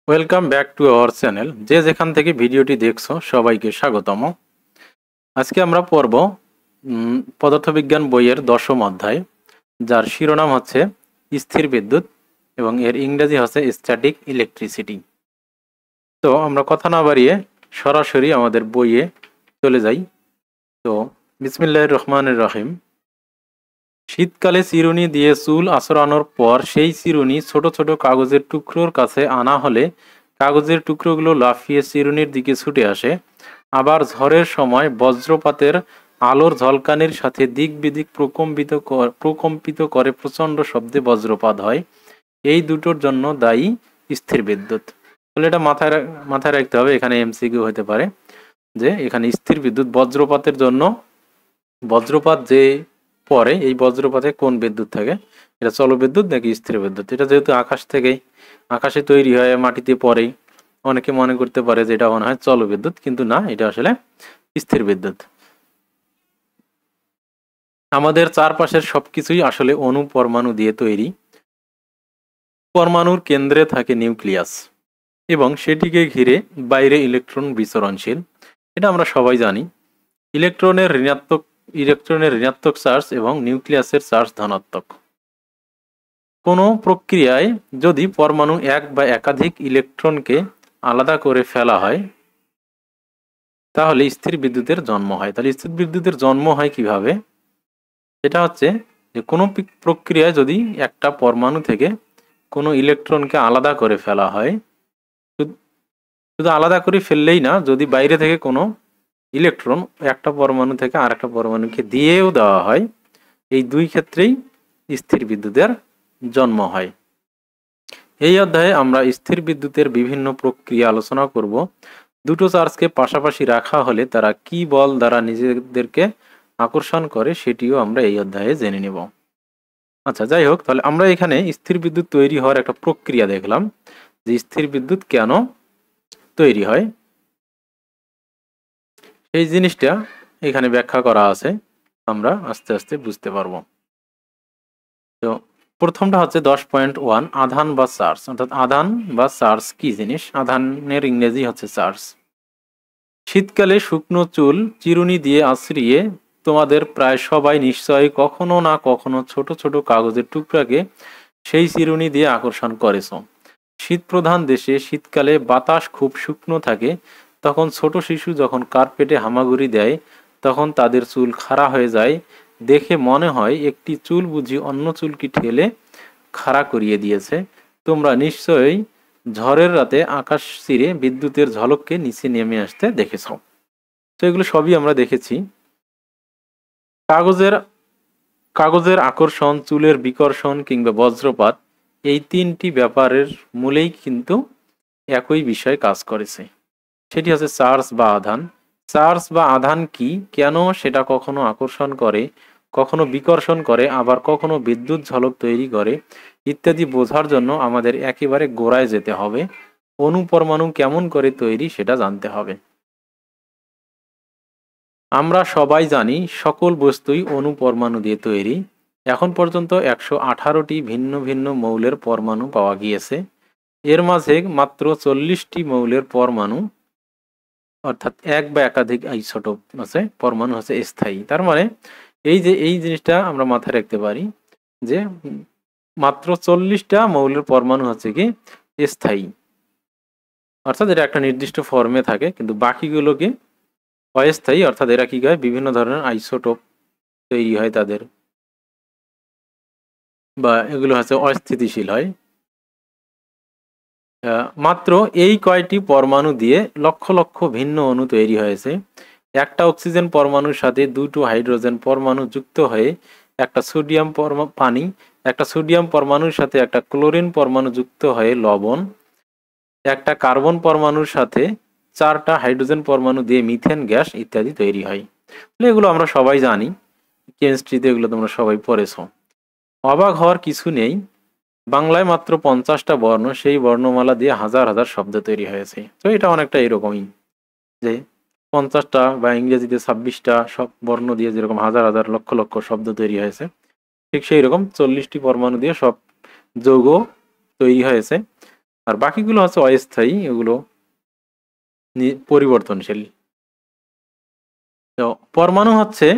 Welcome back to our channel. যে যেখান থেকে ভিডিওটি দেখছো সবাইকে স্বাগতম। আজকে আমরা পড়ব পদার্থবিজ্ঞান বইয়ের 10ম অধ্যায়, যার শিরোনাম হচ্ছে স্থির বিদ্যুৎ এবং এর ইংরেজি হচ্ছে স্ট্যাটিক ইলেকট্রিসিটি। তো আমরা কথা না বাড়িয়ে সরাসরি আমাদের বইয়ে চলে যাই। তো বিসমিল্লাহির রহমানির রহিম। শীতকালে চিরুনি দিয়ে চুল আঁচড়ানোর পর সেই চিরুনি ছোট ছোট কাগজের টুকরোর কাছে আনা হলে কাগজের টুকরোগুলো লাফিয়ে চিরুনির দিকে ছুটে আসে। আবার ঝড়ের সময় বজ্রপাতের আলোর ঝলকানির সাথে দিক বিদিক প্রকম্পিত করে প্রচণ্ড শব্দে বজ্রপাত হয়। এই দুটোর জন্য দায়ী স্থির বিদ্যুৎ। তাহলে এটা মাথায় রাখতে হবে। এখানে এমসিকিউ হতে পারে যে এখানে স্থির বিদ্যুৎ বজ্রপাতের জন্য, বজ্রপাত যে পরে এই বজ্রপাতে কোন বিদ্যুৎ থাকে, এটা জলবিদ্যুৎ নাকি স্থির বিদ্যুৎ। এটা যেহেতু আকাশে তৈরি হয়, মাটিতে পড়ে, অনেকে মনে করতে পারে যে এটা মনে হয় জলবিদ্যুৎ, কিন্তু না, এটা আসলে স্থির বিদ্যুৎ। আমাদের চারপাশের সবকিছুই আসলে অণু পরমাণু দিয়ে তৈরি। পরমাণুর কেন্দ্রে থাকে নিউক্লিয়াস এবং সেটিকে ঘিরে বাইরে ইলেকট্রন বিচরণশীল। এটা আমরা সবাই জানি। ইলেকট্রনের ঋণাত্মক চার্জ এবং নিউক্লিয়াসের চার্জ ধনাত্মক। কোনো প্রক্রিয়ায় যদি পরমাণু এক বা একাধিক ইলেকট্রনকে আলাদা করে ফেলা হয় তাহলে স্থির বিদ্যুতের জন্ম হয়। তাহলে স্থির বিদ্যুতের জন্ম হয় কিভাবে? এটা হচ্ছে যে কোনো প্রক্রিয়ায় যদি একটা পরমাণু থেকে কোনো ইলেকট্রনকে আলাদা করে ফেলা হয়, শুধু আলাদা করে ফেললেই না, যদি বাইরে থেকে কোনো ইলেকট্রন একটা পরমাণু থেকে আরেকটা পরমাণুকে দিয়েও দেওয়া হয়, এই দুই ক্ষেত্রেই স্থির বিদ্যুতের জন্ম হয়। এই অধ্যায়ে আমরা স্থির বিদ্যুতের বিভিন্ন প্রক্রিয়া আলোচনা করব। দুটো চার্জকে পাশাপাশি রাখা হলে তারা কি বল দ্বারা নিজেদেরকে আকর্ষণ করে সেটিও আমরা এই অধ্যায়ে জেনে নেব। আচ্ছা, যাই হোক, তাহলে আমরা এখানে স্থির বিদ্যুৎ তৈরি হওয়ার একটা প্রক্রিয়া দেখলাম, যে স্থির বিদ্যুৎ কেন তৈরি হয় এই জিনিসটা এখানে ব্যাখ্যা করা আছে, আমরা আস্তে আস্তে বুঝতে পারবো। তো প্রথমটা হচ্ছে 10.1 আধান বা চার্জ। অর্থাৎ আধান বা চার্জ কি জিনিস? আধানের ইংরেজি হচ্ছে চার্জ। শীতকালে শুকনো চুল চিরুনি দিয়ে আঁচড়িয়ে তোমাদের প্রায় সবাই নিশ্চয়ই কখনো না কখনো ছোট ছোট কাগজের টুকরাকে সেই চিরুনি দিয়ে আকর্ষণ করেছ। শীতপ্রধান দেশে শীতকালে বাতাস খুব শুকনো থাকে, তখন ছোট শিশু যখন কার্পেটে হামাগুড়ি দেয় তখন তাদের চুল খাড়া হয়ে যায়। দেখে মনে হয় একটি চুল বুঝি অন্য চুলকে ঠেলে খাড়া করিয়ে দিয়েছে। তোমরা নিশ্চয়ই ঝড়ের রাতে আকাশ চিরে বিদ্যুতের ঝলককে নিচে নেমে আসতে দেখেছ। তো এগুলো সবই আমরা দেখেছি। কাগজের আকর্ষণ, চুলের বিকর্ষণ কিংবা বজ্রপাত, এই তিনটি ব্যাপারের মূলেই কিন্তু একই বিষয় কাজ করেছে, সেটি হচ্ছে চার্জ বা আধান। চার্জ বা আধান কি, কেন সেটা কখনো আকর্ষণ করে, কখনো বিকর্ষণ করে, আবার কখনো বিদ্যুৎ ঝলক তৈরি করে ইত্যাদি বোঝার জন্য আমাদের একেবারে গোড়ায় যেতে হবে। অণু পরমাণু কেমন করে তৈরি সেটা জানতে হবে। আমরা সবাই জানি সকল বস্তুই অণু পরমাণু দিয়ে তৈরি। এখন পর্যন্ত 118টি ভিন্ন ভিন্ন মৌলের পরমাণু পাওয়া গিয়েছে। এর মাঝে মাত্র 40টি মৌলের পরমাণু, অর্থাৎ এক বা একাধিক আইসোটোপ আছে, পরমাণু হচ্ছে স্থায়ী। তার মানে এই জিনিসটা আমরা মাথায় রাখতে পারি যে মাত্র 40টা মৌলের পরমাণু হচ্ছে কি স্থায়ী, অর্থাৎ এটা একটা নির্দিষ্ট ফর্মে থাকে, কিন্তু বাকিগুলো কি অস্থায়ী, অর্থাৎ এরা কি হয় বিভিন্ন ধরনের আইসোটোপ তৈরি হয় তাদের, বা এগুলো হচ্ছে অস্থিতিশীল হয়। মাত্র এই কয়টি পরমাণু দিয়ে লক্ষ লক্ষ ভিন্ন অণু তৈরি হয়েছে। একটা অক্সিজেন পরমাণুর সাথে দুটো হাইড্রোজেন পরমাণু যুক্ত হয়ে একটা সোডিয়াম পরমাণুর সাথে একটা ক্লোরিন পরমাণু যুক্ত হয়ে লবণ, একটা কার্বন পরমাণুর সাথে 4টা হাইড্রোজেন পরমাণু দিয়ে মিথেন গ্যাস ইত্যাদি তৈরি হয়। এগুলো আমরা সবাই জানি, কেমিস্ট্রিতে এগুলো তোমরা সবাই পড়েছো। অবাক হওয়ার কিছু নেই, বাংলায় মাত্র 50টা বর্ণ, সেই বর্ণমালা দিয়ে হাজার হাজার শব্দ তৈরি হয়েছে। তো এটা অনেকটা এরকমই, যে 50টা বা ইংরেজিতে 26টা সব বর্ণ দিয়ে যেরকম হাজার হাজার লক্ষ লক্ষ শব্দ তৈরি হয়েছে, ঠিক সেই রকম 40টি পরমাণু দিয়ে সব যৌগ তৈরি হয়েছে। আর বাকিগুলো হচ্ছে অস্থায়ী, এগুলো পরিবর্তনশীল। তো পরমাণু হচ্ছে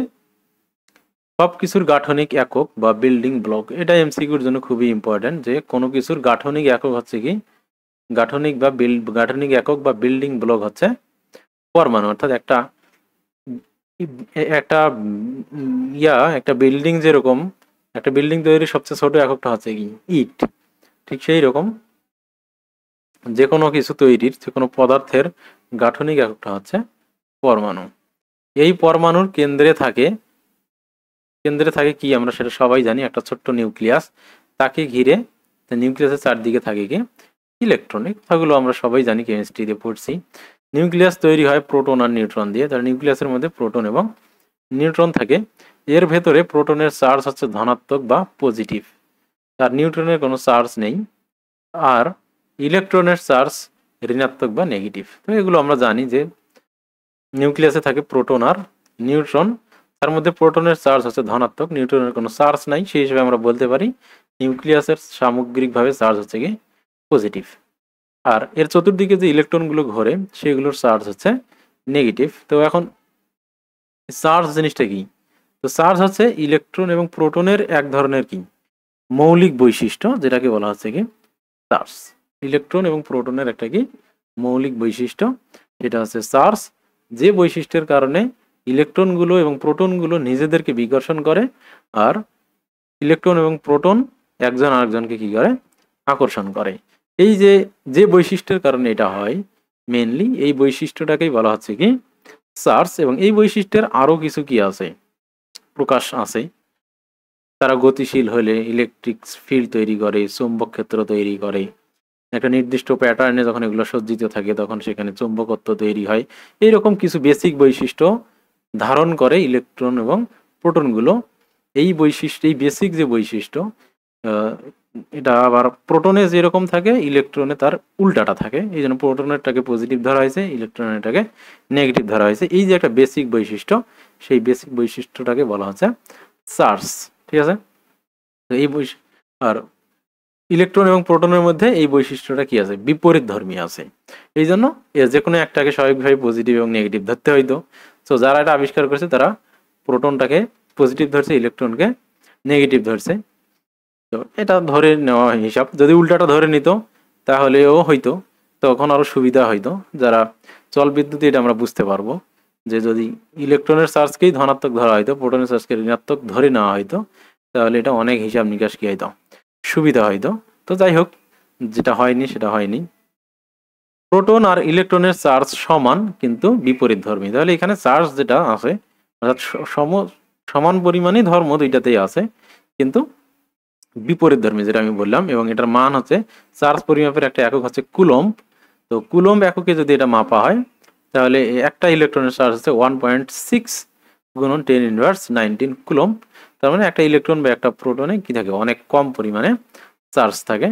সবকিছুর গাঠনিক একক বা বিল্ডিং ব্লক। এটা এমসিকিউর জন্য খুবই ইম্পর্টেন্ট, যে কোনো কিছুর গাঠনিক একক হচ্ছে কি, গাঠনিক একক বা বিল্ডিং ব্লক হচ্ছে পরমাণু। অর্থাৎ একটা একটা একটা বিল্ডিং, যেরকম একটা বিল্ডিং তৈরির সবচেয়ে ছোট এককটা হচ্ছে কি ইট, ঠিক সেই রকম যে কোনো কিছু তৈরির, যে কোনো পদার্থের গাঠনিক এককটা হচ্ছে পরমাণু। এই পরমাণুর কেন্দ্রে থাকে কি, আমরা সেটা সবাই জানি, একটা ছোট্ট নিউক্লিয়াস। তাকে ঘিরে, নিউক্লিয়াসের চারদিকে থাকে কি ইলেকট্রনিক, সেগুলো আমরা সবাই জানি, কেমিস্ট্রিতে পড়ছি। নিউক্লিয়াস তৈরি হয় প্রোটন আর নিউট্রন দিয়ে। তার নিউক্লিয়াসের মধ্যে প্রোটন এবং নিউট্রন থাকে। এর ভেতরে প্রোটনের চার্জ হচ্ছে ধনাত্মক বা পজিটিভ, আর নিউট্রনের কোনো চার্জ নেই। আর ইলেকট্রনের চার্জ ঋণাত্মক বা নেগেটিভ। তো এগুলো আমরা জানি যে নিউক্লিয়াসে থাকে প্রোটন আর নিউট্রন, তার মধ্যে প্রোটনের চার্জ হচ্ছে ধনাত্মক, নিউট্রনের কোনো চার্জ নাই, সেই হিসেবে আমরা বলতে পারি নিউক্লিয়াসের সামগ্রিকভাবে চার্জ হচ্ছে কি পজিটিভ। আর এর চতুর্দিকে যে ইলেকট্রনগুলো ঘোরে সেগুলোর চার্জ হচ্ছে নেগেটিভ। তো এখন চার্জ জিনিসটা কি? তো চার্জ হচ্ছে ইলেকট্রন এবং প্রোটনের এক ধরনের কি মৌলিক বৈশিষ্ট্য, যেটাকে বলা হচ্ছে কি চার্জ। ইলেকট্রন এবং প্রোটনের একটা কি মৌলিক বৈশিষ্ট্য, সেটা হচ্ছে চার্জ, যে বৈশিষ্ট্যের কারণে ইলেকট্রনগুলো এবং প্রোটনগুলো নিজেদেরকে বিকর্ষণ করে, আর ইলেকট্রন এবং প্রোটন একজন আরেকজনকে কি করে আকর্ষণ করে। এই যে যে বৈশিষ্ট্যের কারণে এটা হয়, মেনলি এই বৈশিষ্ট্যটাকেই বলা হচ্ছে কি চার্জ। এবং এই বৈশিষ্ট্যের আরো কিছু কি আছে, প্রকাশ আছে। তারা গতিশীল হলে ইলেকট্রিক ফিল্ড তৈরি করে, চৌম্বক ক্ষেত্র তৈরি করে। একটা নির্দিষ্ট প্যাটার্নে যখন এগুলো সজ্জিত থাকে তখন সেখানে চৌম্বকত্ব তৈরি হয়। এইরকম কিছু বেসিক বৈশিষ্ট্য ধারণ করে ইলেকট্রন এবং প্রোটনগুলো। এই বৈশিষ্ট্য, এই বেসিক যে বৈশিষ্ট্য, এটা আবার প্রোটনে যেরকম থাকে ইলেকট্রনে তার উল্টাটা থাকে। এই জন্য প্রোটনেরটাকে পজিটিভ ধরা হয়েছে, ইলেকট্রনেরটাকে নেগেটিভ ধরা হয়েছে। এই যে একটা বেসিক বৈশিষ্ট্য, সেই বেসিক বৈশিষ্ট্যটাকে বলা হচ্ছে চার্জ। ঠিক আছে? তো এই আর ইলেকট্রন এবং প্রোটনের মধ্যে এই বৈশিষ্ট্যটা কি আছে, বিপরীত ধর্মী আছে। এই জন্য যে কোনো একটাকে স্বাভাবিকভাবে পজিটিভ এবং নেগেটিভ ধরতে হইতো। তো যারা এটা আবিষ্কার করেছে তারা প্রোটনটাকে পজিটিভ ধরছে, ইলেকট্রনকে নেগেটিভ ধরছে। তো এটা ধরে নেওয়া হিসাব, যদি উল্টাটা ধরে নিত তাহলেও হইতো, তখন আরো সুবিধা হইতো। যারা চল বিদ্যুৎ, এটা আমরা বুঝতে পারবো যে যদি ইলেকট্রনের চার্জকেই ধনাত্মক ধরা হইতো, প্রোটনের চার্জকে ঋণাত্মক ধরে নেওয়া হইতো, তাহলে এটা অনেক হিসাব নিকাশ কি হইতো, সুবিধা হইতো। তো যাই হোক, যেটা হয়নি সেটা হয়নি। প্রোটন আর ইলেকট্রনের চার্জ সমান কিন্তু বিপরীত ধর্মী। তাহলে এখানে চার্জ যেটা আছে, অর্থাৎ সমান পরিমাণই ধর্ম দুইটাতেই আছে, কিন্তু বিপরীত ধর্মী, যেটা আমি বললাম। এবং এটার মান হচ্ছে, চার্জ পরিমাপের একটা একক হচ্ছে কুলম্ব। তো কুলম্ব এককে যদি এটা মাপা হয়, তাহলে একটা ইলেকট্রনের চার্জ হচ্ছে 1.6 গুণন 10⁻19 কুলম্ব। তার মানে একটা ইলেকট্রন বা একটা প্রোটনে কি থাকে, অনেক কম পরিমাণে চার্জ থাকে।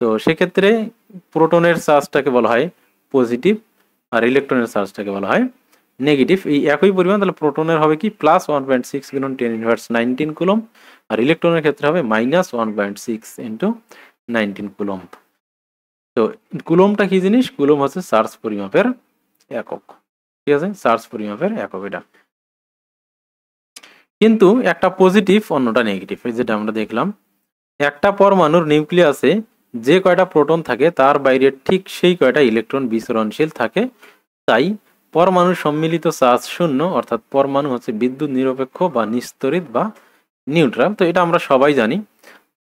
তো সেক্ষেত্রে প্রোটনের চার্জটাকে বলা হয় পজিটিভ, আর ইলেকট্রনের চার্জটাকে বলা হয় নেগেটিভ। এই একই পরিমাণ, তাহলে প্রোটনের হবে কি +1.6 গুণন 10⁻19 কুলম্ব, আর ইলেকট্রনের ক্ষেত্রে হবে -1.6 ইন্টু 19 কুলম্ব। তো কুলম্বটা কি জিনিস? কুলম্ব হচ্ছে চার্জ পরিমাপের একক। ঠিক আছে, চার্জ পরিমাপের একক এটা। কিন্তু একটা পজিটিভ, অন্যটা নেগেটিভ, যেটা আমরা দেখলাম। একটা পরমাণুর নিউক্লিয়াসে যে কয়টা প্রোটন থাকে তার বাইরে ঠিক সেই কয়টা ইলেকট্রন বিচরণশীল থাকে। তাই পরমাণুর সম্মিলিত চার্জ শূন্য, অর্থাৎ পরমাণু হচ্ছে বিদ্যুৎ নিরপেক্ষ বা নিস্তড়িত বা নিউট্রাল। তো এটা আমরা সবাই জানি।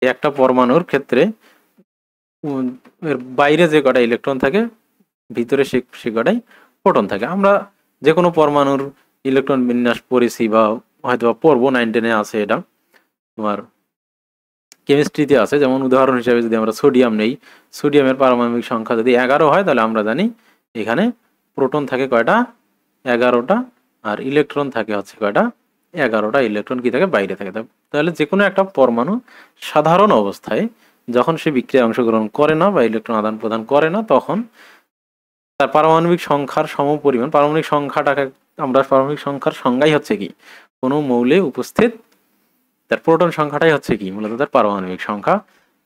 একটা পরমাণুর ক্ষেত্রে এর বাইরে যে কটা ইলেকট্রন থাকে, ভিতরে সে কটাই প্রোটন থাকে। আমরা যে কোনো পরমাণুর ইলেকট্রন বিন্যাস পড়েছি বা হয়তো পড়বো, 9, 10-এ আছে এটা, তোমার কেমিস্ট্রিতে আছে। যেমন উদাহরণ হিসেবে যদি আমরা সোডিয়াম নেই, সোডিয়ামের পারমাণবিক সংখ্যা যদি 11 হয়, তাহলে আমরা জানি এখানে প্রোটন থাকে কয়টা, 11টা, আর ইলেকট্রন থাকে হচ্ছে কয়টা, 11টা ইলেকট্রন কি থাকে, বাইরে থাকে। তাহলে যে কোনো একটা পরমাণু সাধারণ অবস্থায় যখন সে বিক্রিয়ায় অংশগ্রহণ করে না বা ইলেকট্রন আদান প্রদান করে না, তখন তার পারমাণবিক সংখ্যার সমপরিমাণ, পারমাণবিক সংখ্যাটাকে আমরা, পারমাণবিক সংখ্যার সংজ্ঞাই হচ্ছে কি, কোনো মৌলে উপস্থিত তার প্রোটন সংখ্যাটাই হচ্ছে কি মূলত তার পারমাণবিক সংখ্যা।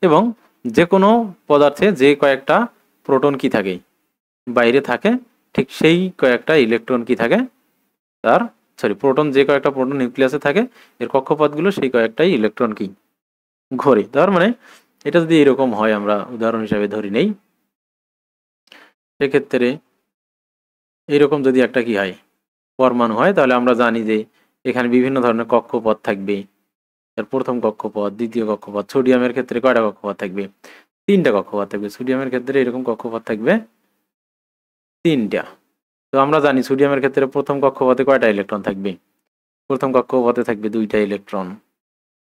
এবং যে কোনো পদার্থে যে কয়েকটা প্রোটন কি থাকে বাইরে থাকে, ঠিক সেই কয়েকটা ইলেকট্রন কি থাকে তার প্রোটন, যে কয়েকটা প্রোটন নিউক্লিয়াসে থাকে এর কক্ষপথগুলো সেই কয়েকটাই ইলেকট্রন কি ঘোরে। তার মানে এটা যদি এরকম হয়, আমরা উদাহরণ হিসাবে ধরি নেই, সেক্ষেত্রে এইরকম যদি একটা কি হয় পরমাণু হয়, তাহলে আমরা জানি যে এখানে বিভিন্ন ধরনের কক্ষপথ থাকবে। এর প্রথম কক্ষপথ, দ্বিতীয় কক্ষপথ। সোডিয়ামের ক্ষেত্রে কয়টা কক্ষপথ থাকবে? 3টা কক্ষপথ থাকবে। সোডিয়ামের ক্ষেত্রে এরকম কক্ষপথ থাকবে 3টা। তো আমরা জানি সোডিয়ামের ক্ষেত্রে প্রথম কক্ষপথে কয়টা ইলেকট্রন থাকবে? প্রথম কক্ষপথে থাকবে 2টা ইলেকট্রন।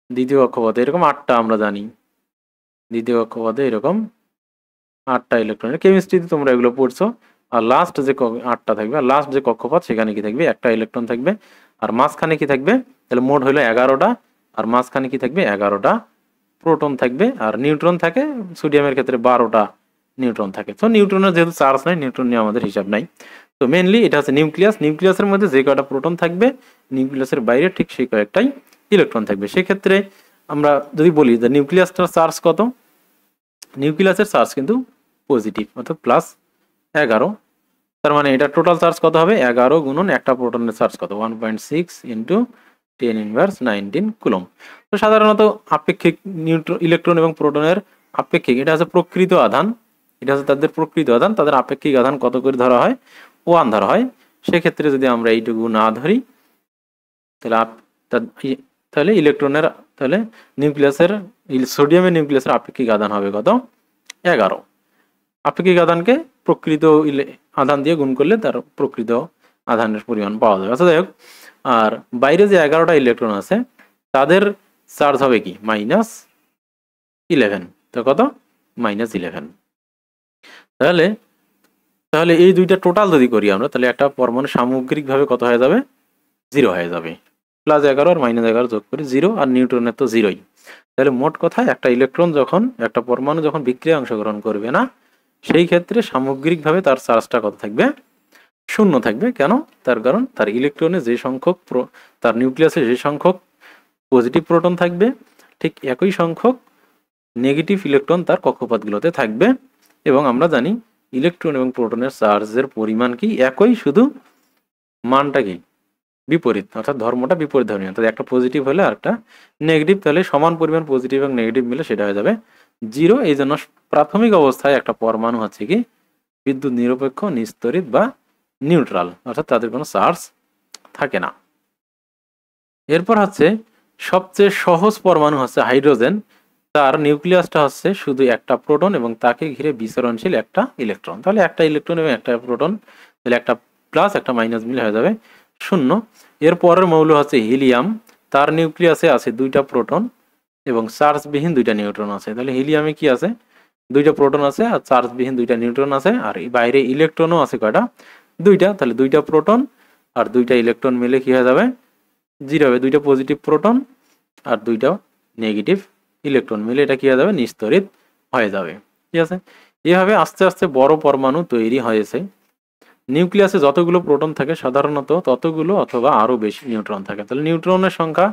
দ্বিতীয় কক্ষপথে এরকম 8টা আমরা জানি। দ্বিতীয় কক্ষপথে এরকম 8টা ইলেকট্রন। কেমিস্ট্রিতে তোমরা এগুলো পড়ছো। আর লাস্ট যে 8টা থাকবে, আর লাস্ট যে কক্ষপথ সেখানে কি থাকবে? একটা ইলেকট্রন থাকবে। আর মাঝখানে কি থাকবে? তাহলে মোট হলো 11টা। আর মাঝখানে কি থাকবে? 11টা প্রোটন থাকবে। আর নিউট্রন থাকে সোডিয়ামের ক্ষেত্রে 12টা নিউট্রন থাকে। তো নিউট্রনের যেহেতু চার্জ নাই, নিউট্রন নিয়ে আমাদের হিসাব নাই। তো মেনলি এটা হচ্ছে নিউক্লিয়াস। নিউক্লিয়াসের মধ্যে যে কয়টা প্রোটন থাকবে, নিউক্লিয়াসের বাইরে ঠিক সেই কয়েকটাই ইলেকট্রন থাকবে। সেক্ষেত্রে আমরা যদি বলি যে নিউক্লিয়াসটার চার্জ কত, নিউক্লিয়াসের চার্জ কিন্তু পজিটিভ, অর্থাৎ +11। তার মানে এটা টোটাল চার্জ কত হবে? 11 গুণন একটা প্রোটনের চার্জ কত? 1.6 ইন্টু 10⁻19 কুলম্ব। তো সাধারণত আপেক্ষিক ইলেকট্রন এবং প্রোটনের আপেক্ষিক, এটা হচ্ছে প্রকৃত আধান, এটা হচ্ছে তাদের প্রকৃত আধান, তাদের আপেক্ষিক আধান কত করে ধরা হয়? 1 ধরা হয়। সেক্ষেত্রে যদি আমরা এইটুকু না ধরি, তাহলে তাহলে ইলেকট্রনের, তাহলে নিউক্লিয়াসের, সোডিয়ামের নিউক্লিয়াসের আপেক্ষিক আধান হবে কত? 11। আপেক্ষিক আধানকে প্রকৃত আধান দিয়ে গুণ করলে তার প্রকৃত আধানের পরিমাণ পাওয়া যাবে। আচ্ছা, যাই হোক। আর বাইরে যে 11টা ইলেকট্রন আছে তাদের চার্জ হবে কি? -11। তো কত? -11। তাহলে তাহলে এই দুইটা টোটাল যদি করি আমরা, তাহলে একটা পরমাণু সামগ্রিকভাবে কত হয়ে যাবে? 0 হয়ে যাবে। +11 আর -11 যোগ করে 0, আর নিউট্রনের তো 0ই। তাহলে মোট কথা, একটা ইলেকট্রন যখন, একটা পরমাণু যখন বিক্রিয়ায় অংশগ্রহণ করবে না, সেই ক্ষেত্রে সামগ্রিকভাবে তার চার্জটা কত থাকবে? 0 থাকবে। কেন? তার কারণ তার ইলেকট্রনে যে সংখ্যক, তার নিউক্লিয়াসে যে সংখ্যক পজিটিভ প্রোটন থাকবে, ঠিক একই সংখ্যক নেগেটিভ ইলেকট্রন তার কক্ষপথগুলোতে থাকবে। এবং আমরা জানি ইলেকট্রন এবং প্রোটনের চার্জের পরিমাণ কি একই, শুধু মানটা কি বিপরীত, অর্থাৎ ধর্মটা বিপরীত ধর্মীয়। অর্থাৎ একটা পজিটিভ হলে আর একটা নেগেটিভ, তাহলে সমান পরিমাণ পজিটিভ এবং নেগেটিভ মিলে সেটা হয়ে যাবে 0। এই জন্য প্রাথমিক অবস্থায় একটা পরমাণু হচ্ছে কি বিদ্যুৎ নিরপেক্ষ, নিস্তড়িত বা নিউট্রাল, অর্থাৎ তাদের কোনো চার্জ থাকে না। এরপর হচ্ছে সবচেয়ে সহজ পরমাণু হচ্ছে হাইড্রোজেন। তার নিউক্লিয়াসটা হচ্ছে শুধু একটা প্রোটন এবং তাকে ঘিরে বিচরণশীল একটা ইলেকট্রন। তাহলে একটা ইলেকট্রন এবং একটা প্রোটন, তাহলে একটা প্লাস একটা মাইনাস মিলে হয়ে যাবে 0। এর পরের মৌল হচ্ছে হিলিয়াম। তার নিউক্লিয়াসে আছে 2টা প্রোটন এবং চার্জবিহীন 2টা নিউট্রন আছে। তাহলে হিলিয়ামে কি আছে? 2টা প্রোটন আছে আর চার্জবিহীন 2টা নিউট্রন আছে। আর বাইরে ইলেকট্রনও আছে কয়টা? 2টা। তাহলে 2টা প্রোটন আর 2টা ইলেকট্রন মিলে কি হয়ে যাবে? 0 হবে। 2টা পজিটিভ প্রোটন আর 2টা নেগেটিভ ইলেকট্রন মিলে এটা কি হয়ে যাবে? নিস্তড়িত হয়ে যাবে। ঠিক আছে? এভাবে আস্তে আস্তে বড় পরমাণু তৈরি হয়েছে। নিউক্লিয়াসে যতগুলো প্রোটন থাকে সাধারণত ততগুলো অথবা আরো বেশি নিউট্রন থাকে। তাহলে নিউট্রনের সংখ্যা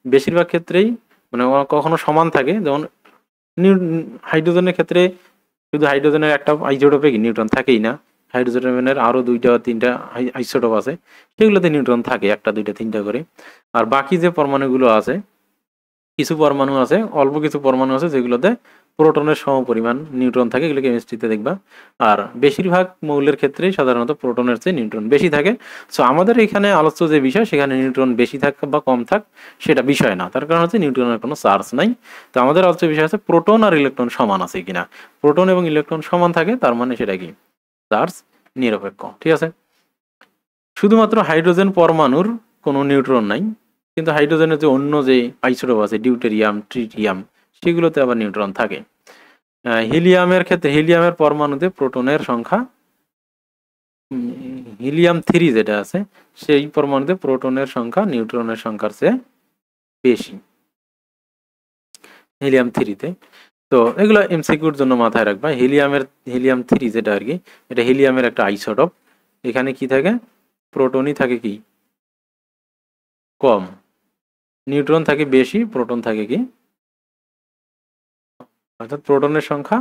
বেশিরভাগ ক্ষেত্রেই মানে কখনো সমান থাকে। যেমন হাইড্রোজেনের ক্ষেত্রে শুধু হাইড্রোজেনের একটা আইসোটোপে নিউট্রন থাকেই না। হাইড্রোজেনের আরো 2টা 3টা আইসোটোপ আছে, সেগুলোতে নিউট্রন থাকে 1টা 2টা 3টা করে। আর বাকি যে পরমাণুগুলো আছে, কিছু পরমাণু আছে, অল্প কিছু পরমাণু আছে যেগুলোতে প্রোটনের সমপরিমাণ নিউট্রন থাকে, এগুলো কেমিস্ট্রিতে দেখবা। আর বেশিরভাগ মৌলের ক্ষেত্রেই সাধারণত প্রোটনের চেয়ে নিউট্রন বেশি থাকে। সো আমাদের এখানে আলোচ্য যে বিষয়, সেখানে নিউট্রন বেশি থাক বা কম থাক সেটা বিষয় না, তার কারণ হচ্ছে নিউট্রনের কোনো চার্জ নাই। তো আমাদের আলোচ্য বিষয় হচ্ছে প্রোটন আর ইলেকট্রন সমান আছে কিনা। প্রোটন এবং ইলেকট্রন সমান থাকে, তার মানে সেটা কি চার্জ নিরপেক্ষ। ঠিক আছে? শুধুমাত্র হাইড্রোজেন পরমাণুর কোনো নিউট্রন নাই, কিন্তু হাইড্রোজেনের যে অন্য যে আইসোটোপ আছে, ডিউটেরিয়াম, ট্রিটিয়াম, সেগুলোতে আবার নিউট্রন থাকে। হিলিয়ামের ক্ষেত্রে, হিলিয়ামের পরমাণুতে প্রোটনের সংখ্যা, হিলিয়াম-3 যেটা আছে সেই পরমাণুতে প্রোটনের সংখ্যা নিউট্রনের সংখ্যার চেয়ে বেশি হিলিয়াম-3-তে। তো এগুলো এমসিকিউর জন্য মাথায় রাখবা। হিলিয়াম-3 যেটা আর কি, এটা হিলিয়ামের একটা আইসোটোপ। এখানে কি থাকে? প্রোটনই থাকে কি কম, নিউট্রন থাকে বেশি, প্রোটন থাকে কি, অর্থাৎ প্রোটনের সংখ্যা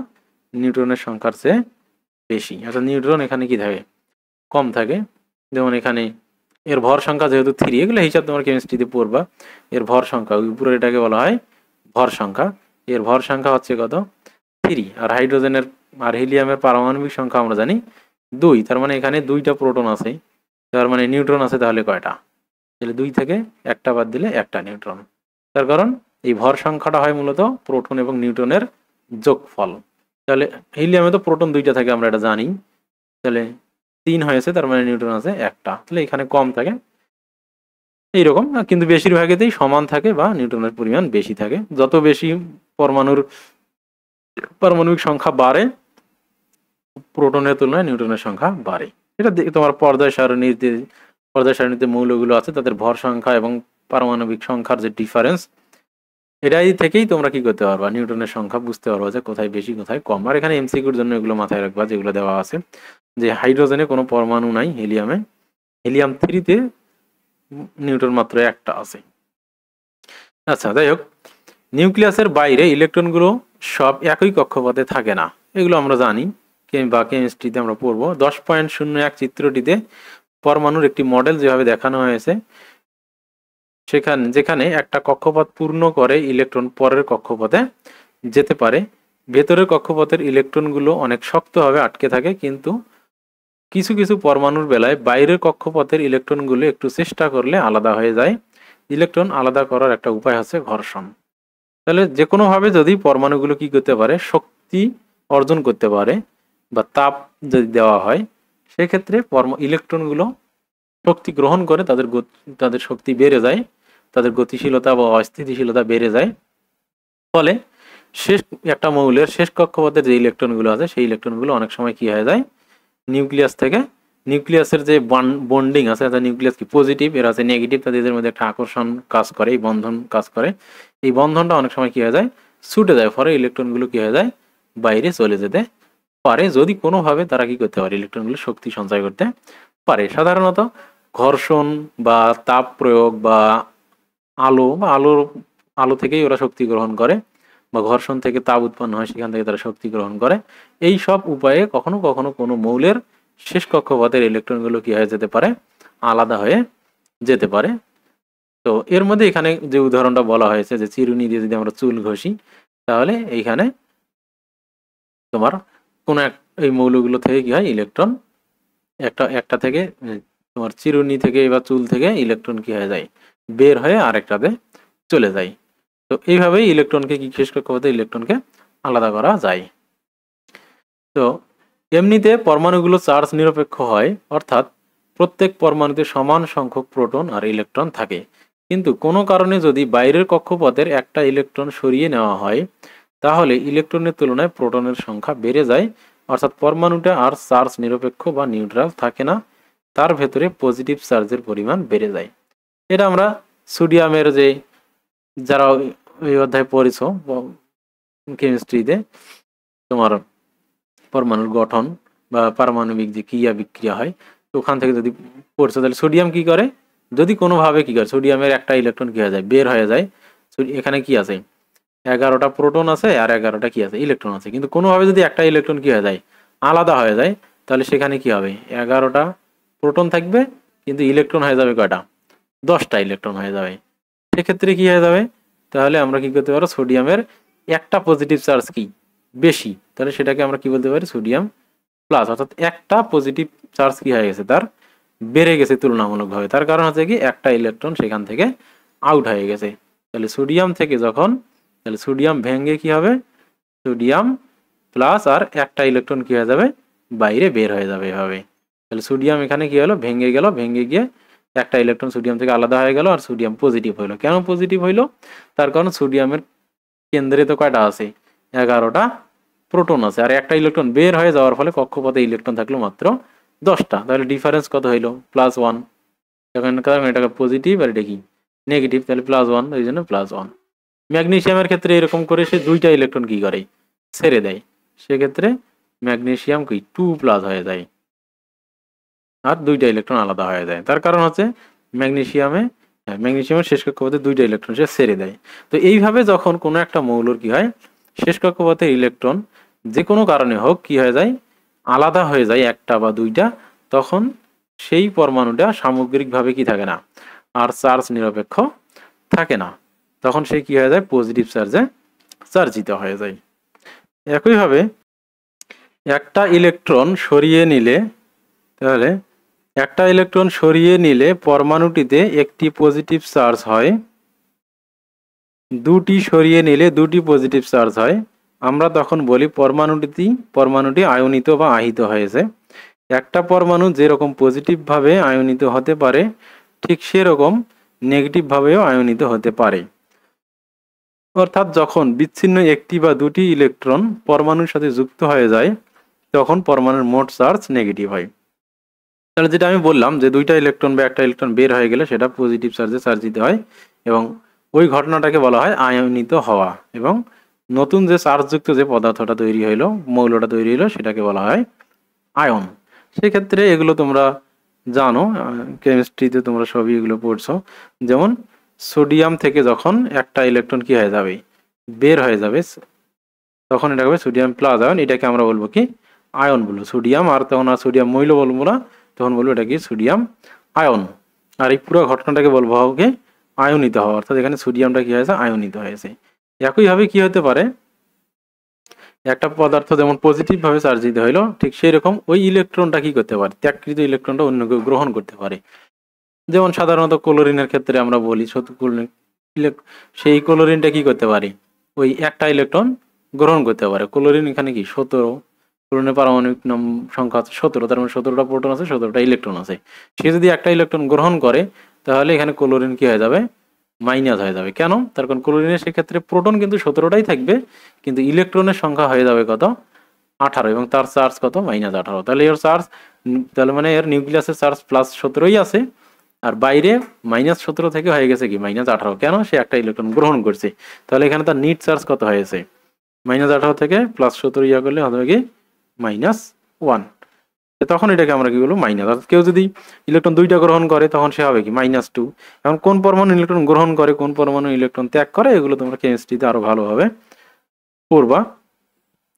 নিউট্রনের সংখ্যার চেয়ে বেশি, অর্থাৎ নিউট্রন এখানে কি থাকে, কম থাকে। যেমন এখানে এর ভর সংখ্যা যেহেতু 3, এগুলো হিসাব তোমার কেমিস্ট্রিতে পড়বা। এর ভর সংখ্যা উপরে এটাকে বলা হয় ভর সংখ্যা। এর ভর সংখ্যা হচ্ছে কত, 3। আর হাইড্রোজেনের আর হিলিয়ামের পারমাণবিক সংখ্যা আমরা জানি 2। তার মানে এখানে 2টা প্রোটন আছে, তার মানে নিউট্রন আছে তাহলে কয়টা, তাহলে 2 থেকে একটা বাদ দিলে একটা নিউট্রন। তার কারণ এই ভর সংখ্যাটা হয় মূলত প্রোটন এবং নিউট্রনের যোগফল। তাহলে হিলিয়ামে তো প্রোটন 2টা থাকে আমরা এটা জানি, তাহলে 3 হয়েছে, তার মানে নিউট্রন আছে একটা, তাহলে এখানে কম থাকে এইরকম। কিন্তু বেশিরভাগেতেই সমান থাকে বা নিউট্রনের পরিমাণ বেশি থাকে। যত বেশি পারমাণবিক সংখ্যা বাড়ে, প্রোটনের তুলনায় নিউট্রনের সংখ্যা বাড়ে। এটা তোমার পর্যায় সারণীতে মৌলগুলো আছে তাদের ভর সংখ্যা এবং পারমাণবিক সংখ্যার যে ডিফারেন্স, এটাই থেকেই তোমরা কি করতে পারবা, নিউটনের সংখ্যা বুঝতে পারবা যে কোথায় বেশি কোথায় কম। আর এখানে এমসিকিউর জন্য এগুলো মাথায় রাখবা যেগুলো দেওয়া আছে, যে হাইড্রোজেনে কোনো পরমাণু নাই, হিলিয়ামে হিলিয়াম 3-তে নিউট্রন মাত্র একটা আছে। আচ্ছা, যাই হোক, নিউক্লিয়াসের বাইরে ইলেকট্রনগুলো সব একই কক্ষপথে থাকে না, এগুলো আমরা জানি বা কেমিস্ট্রিতে আমরা পড়বো। 10.01 চিত্রটিতে পরমাণুর একটি মডেল যেভাবে দেখানো হয়েছে, যেখানে একটা কক্ষপথ পূর্ণ করে ইলেকট্রন পরের কক্ষপথে যেতে পারে। ভেতরের কক্ষপথের ইলেকট্রনগুলো অনেক শক্তভাবে আটকে থাকে, কিন্তু কিছু কিছু পরমাণুর বেলায় বাইরের কক্ষপথের ইলেকট্রনগুলো একটু চেষ্টা করলে আলাদা হয়ে যায়। ইলেকট্রন আলাদা করার একটা উপায় হচ্ছে ঘর্ষণ। তাহলে যে কোনোভাবে যদি পরমাণুগুলো কি করতে পারে, শক্তি অর্জন করতে পারে বা তাপ যদি দেওয়া হয়, সেক্ষেত্রে ইলেকট্রনগুলো শক্তি গ্রহণ করে তাদের শক্তি বেড়ে যায়, তাদের গতিশীলতা বা অস্থিতিশীলতা বেড়ে যায়। ফলে শেষ একটা মৌলের শেষ কক্ষপথের যে ইলেকট্রনগুলো আছে সেই ইলেকট্রনগুলো অনেক সময় কি হয়ে যায়, নিউক্লিয়াসের যে বন্ডিং আছে, নিউক্লিয়াস কি পজিটিভ, এর আছে নেগেটিভ, তাদের মধ্যে একটা আকর্ষণ কাজ করে, এই বন্ধন কাজ করে, এই বন্ধনটা অনেক সময় কি হয়ে যায়, ছুটে যায়। ফলে ইলেকট্রনগুলো কি হয়ে যায়, বাইরে চলে যেতে পারে, যদি কোনোভাবে তারা কি করতে পারে, ইলেকট্রনগুলো শক্তি সঞ্চয় করতে পারে। সাধারণত ঘর্ষণ বা তাপ প্রয়োগ বা আলো থেকেই ওরা শক্তি গ্রহণ করে, বা ঘর্ষণ থেকে তাপ উৎপন্ন হয়, সেখান থেকে তারা শক্তি গ্রহণ করে। এই সব উপায়ে কখনো কখনো কোনো মৌলের শেষ কক্ষপথের ইলেকট্রনগুলো কি হয়ে যেতে পারে, আলাদা হয়ে যেতে পারে। তো এর মধ্যে এখানে যে উদাহরণটা বলা হয়েছে, যে চিরুনি দিয়ে যদি আমরা চুল ঘষি, তাহলে এইখানে তোমার কোন এই মৌলগুলো থেকে কি হয়, ইলেকট্রন একটা থেকে তোমার চিরুনি থেকে বা চুল থেকে ইলেকট্রন কি হয়ে যায়, বের হয়ে আরেকটাতে চলে যায়। তো এইভাবেই ইলেকট্রনকে কি শেষ কক্ষপথে ইলেকট্রনকে আলাদা করা যায়। তো এমনিতে পরমাণুগুলো চার্জ নিরপেক্ষ হয়, অর্থাৎ প্রত্যেক পরমাণুতে সমান সংখ্যক প্রোটন আর ইলেকট্রন থাকে। কিন্তু কোনো কারণে যদি বাইরের কক্ষপথের একটা ইলেকট্রন সরিয়ে নেওয়া হয়, তাহলে ইলেকট্রনের তুলনায় প্রোটনের সংখ্যা বেড়ে যায়, অর্থাৎ পরমাণুটা আর চার্জ নিরপেক্ষ বা নিউট্রাল থাকে না, তার ভেতরে পজিটিভ চার্জের পরিমাণ বেড়ে যায়। এটা আমরা সোডিয়ামের যে, যারা এই অধ্যায় পড়েছো কেমিস্ট্রিতে, তোমার পরমাণুর গঠন বা পারমাণবিক যে ক্রিয়া বিক্রিয়া হয়, তো ওখান থেকে যদি পড়ছো, তাহলে সোডিয়াম কি করে, যদি কোনোভাবে কি করে, সোডিয়ামের একটা ইলেকট্রন কি হয়ে যায়, বের হয়ে যায়। এখানে কি আছে, 11টা প্রোটন আছে আর 11টা কি আছে, ইলেকট্রন আছে, কিন্তু কোনোভাবে যদি একটা ইলেকট্রন কি হয়ে যায়, আলাদা হয়ে যায়, তাহলে সেখানে কি হবে, 11টা প্রোটন থাকবে, কিন্তু ইলেকট্রন হয়ে যাবে কয়টা, 10টা ইলেকট্রন হয়ে যাবে। সেক্ষেত্রে কি হয়ে যাবে, তাহলে আমরা কি করতে পারো, সোডিয়ামের একটা পজিটিভ চার্জ কি বেশি, তাহলে সেটাকে আমরা কি বলতে পারি, সোডিয়াম প্লাস, অর্থাৎ একটা পজিটিভ চার্জ কি হয়ে গেছে, তার বেড়ে গেছে তুলনামূলকভাবে। তার কারণ হচ্ছে কি, একটা ইলেকট্রন সেখান থেকে আউট হয়ে গেছে। তাহলে সোডিয়াম থেকে যখন, তাহলে সোডিয়াম ভেঙে কি হবে, সোডিয়াম প্লাস আর একটা ইলেকট্রন কি হয়ে যাবে, বাইরে বের হয়ে যাবে এভাবে। তাহলে সোডিয়াম এখানে কি হলো, ভেঙে গিয়ে একটা ইলেকট্রন সোডিয়াম থেকে আলাদা হয়ে গেল, আর সোডিয়াম পজিটিভ হইলো। কেন পজিটিভ হইলো, তার কারণ সোডিয়ামের কেন্দ্রে তো কয়টা আছে, 11টা প্রোটন আছে, আর একটা ইলেকট্রন বের হয়ে যাওয়ার ফলে কক্ষপথে ইলেকট্রন থাকলো মাত্র 10টা। তাহলে ডিফারেন্স কত হইলো, +1। কারণ এটা পজিটিভ আর এটা কি নেগেটিভ, তাহলে +1, এই জন্য +1। ম্যাগনেসিয়ামের ক্ষেত্রে এরকম করে সে 2টা ইলেকট্রন কি করে, ছেড়ে দেয়, সেক্ষেত্রে ম্যাগনেসিয়াম কি 2+ হয়ে যায়, আর 2টা ইলেকট্রন আলাদা হয়ে যায়। তার কারণ হচ্ছে ম্যাগনেসিয়ামের শেষ কক্ষপথে 2টা ইলেকট্রন সে ছেড়ে দেয়। তো এইভাবে যখন কোনো একটা মৌলর কি হয়, শেষ কক্ষপথে ইলেকট্রন যে কোনো কারণে হোক কি হয়ে যায়, আলাদা হয়ে যায় একটা বা দুইটা, তখন সেই পরমাণুটা সামগ্রিকভাবে কি থাকে না, আর চার্জ নিরপেক্ষ থাকে না, তখন সে কি হয়ে যায়, পজিটিভ চার্জে চার্জিত হয়ে যায়। একইভাবে একটা ইলেকট্রন সরিয়ে নিলে, তাহলে একটা ইলেকট্রন সরিয়ে নিলে পরমাণুটিতে একটি পজিটিভ চার্জ হয়, দুটি সরিয়ে নিলে দুটি পজিটিভ চার্জ হয়। আমরা তখন বলি পরমাণুটি আয়নিত বা আহিত হয়েছে। একটা পরমাণু যেরকম পজিটিভভাবে আয়নিত হতে পারে, ঠিক সেরকম নেগেটিভভাবেও আয়নিত হতে পারে। অর্থাৎ যখন বিচ্ছিন্ন একটি বা দুটি ইলেকট্রন পরমাণুর সাথে যুক্ত হয়ে যায়, তখন পরমাণুর মোট চার্জ নেগেটিভ হয়। তাহলে যেটা আমি বললাম যে দুইটা ইলেকট্রন বা একটা ইলেকট্রন বের হয়ে গেলে সেটা পজিটিভ চার্জে চার্জিত হয়, এবং ওই ঘটনাটাকে বলা হয় আয়নিত হওয়া। এবং নতুন যে চার্জযুক্ত যে পদার্থটা তৈরি হইলো, মৌলটা তৈরি হইলো, সেটাকে বলা হয় আয়ন। সেক্ষেত্রে এগুলো তোমরা জানো, কেমিস্ট্রিতে তোমরা সবই এগুলো পড়ছো। যেমন সোডিয়াম থেকে যখন একটা ইলেকট্রন কি হয়ে যাবে, বের হয়ে যাবে, তখন এটা হবে সোডিয়াম প্লাস আয়ন। এটাকে আমরা বলবো কি, আয়ন বলবো। সোডিয়াম আর তখন আর সোডিয়াম মৌল বলবো না, তখন বলবো এটা কি, সোডিয়াম আয়ন। আর এই পুরো ঘটনাটাকে বলবো কি, আয়নিত হওয়া। অর্থাৎ এখানে সোডিয়ামটা কি হয়েছে, আয়নিত হয়েছে। একইভাবে কি হতে পারে, একটা পদার্থ যেমন পজিটিভ ভাবে চার্জিত হইলো, ঠিক সেই রকম ওই ইলেকট্রনটা কি করতে পারে, ত্যাগকৃত ইলেকট্রনটা অন্য কেউ গ্রহণ করতে পারে। যেমন সাধারণত ক্লোরিনের ক্ষেত্রে আমরা বলি, সেই ক্লোরিনটা কি করতে পারে, ওই একটা ইলেকট্রন গ্রহণ করতে পারে। ক্লোরিন এখানে কি 17, ক্লোরিনের পারমাণবিক সংখ্যা আছে 17, তার মানে 17টা প্রোটন আছে, 17টা ইলেকট্রন আছে। সে যদি একটা ইলেকট্রন গ্রহণ করে, তাহলে এখানে ক্লোরিন কি হয়ে যাবে, মাইনাস হয়ে যাবে। কেন? তার কারণ ক্লোরিনের সেক্ষেত্রে প্রোটন কিন্তু 17টাই থাকবে, কিন্তু ইলেকট্রনের সংখ্যা হয়ে যাবে কত, 18, এবং তার চার্জ কত, -18। তাহলে এর চার্জ, তাহলে মানে এর নিউক্লিয়াসের চার্জ +17ই আছে, আর বাইরে -17 থেকে হয়ে গেছে কি, -18। কেন? সে একটা ইলেকট্রন গ্রহণ করছে। তাহলে এখানে তার নিট চার্জ কত হয়েছে, -18 থেকে +17 ইয়া করলে হবে কি, -1। তখন এটাকে আমরা কি বলবো, মাইনাস। অর্থাৎ কেউ যদি ইলেকট্রন দুইটা গ্রহণ করে, তখন সে হবে কি, -2। এখন কোন পরমাণু ইলেকট্রন গ্রহণ করে, কোন পরমাণু ইলেকট্রন ত্যাগ করে, এগুলো তোমরা কেমিস্ট্রিতে আরো ভালোভাবে পড়বা।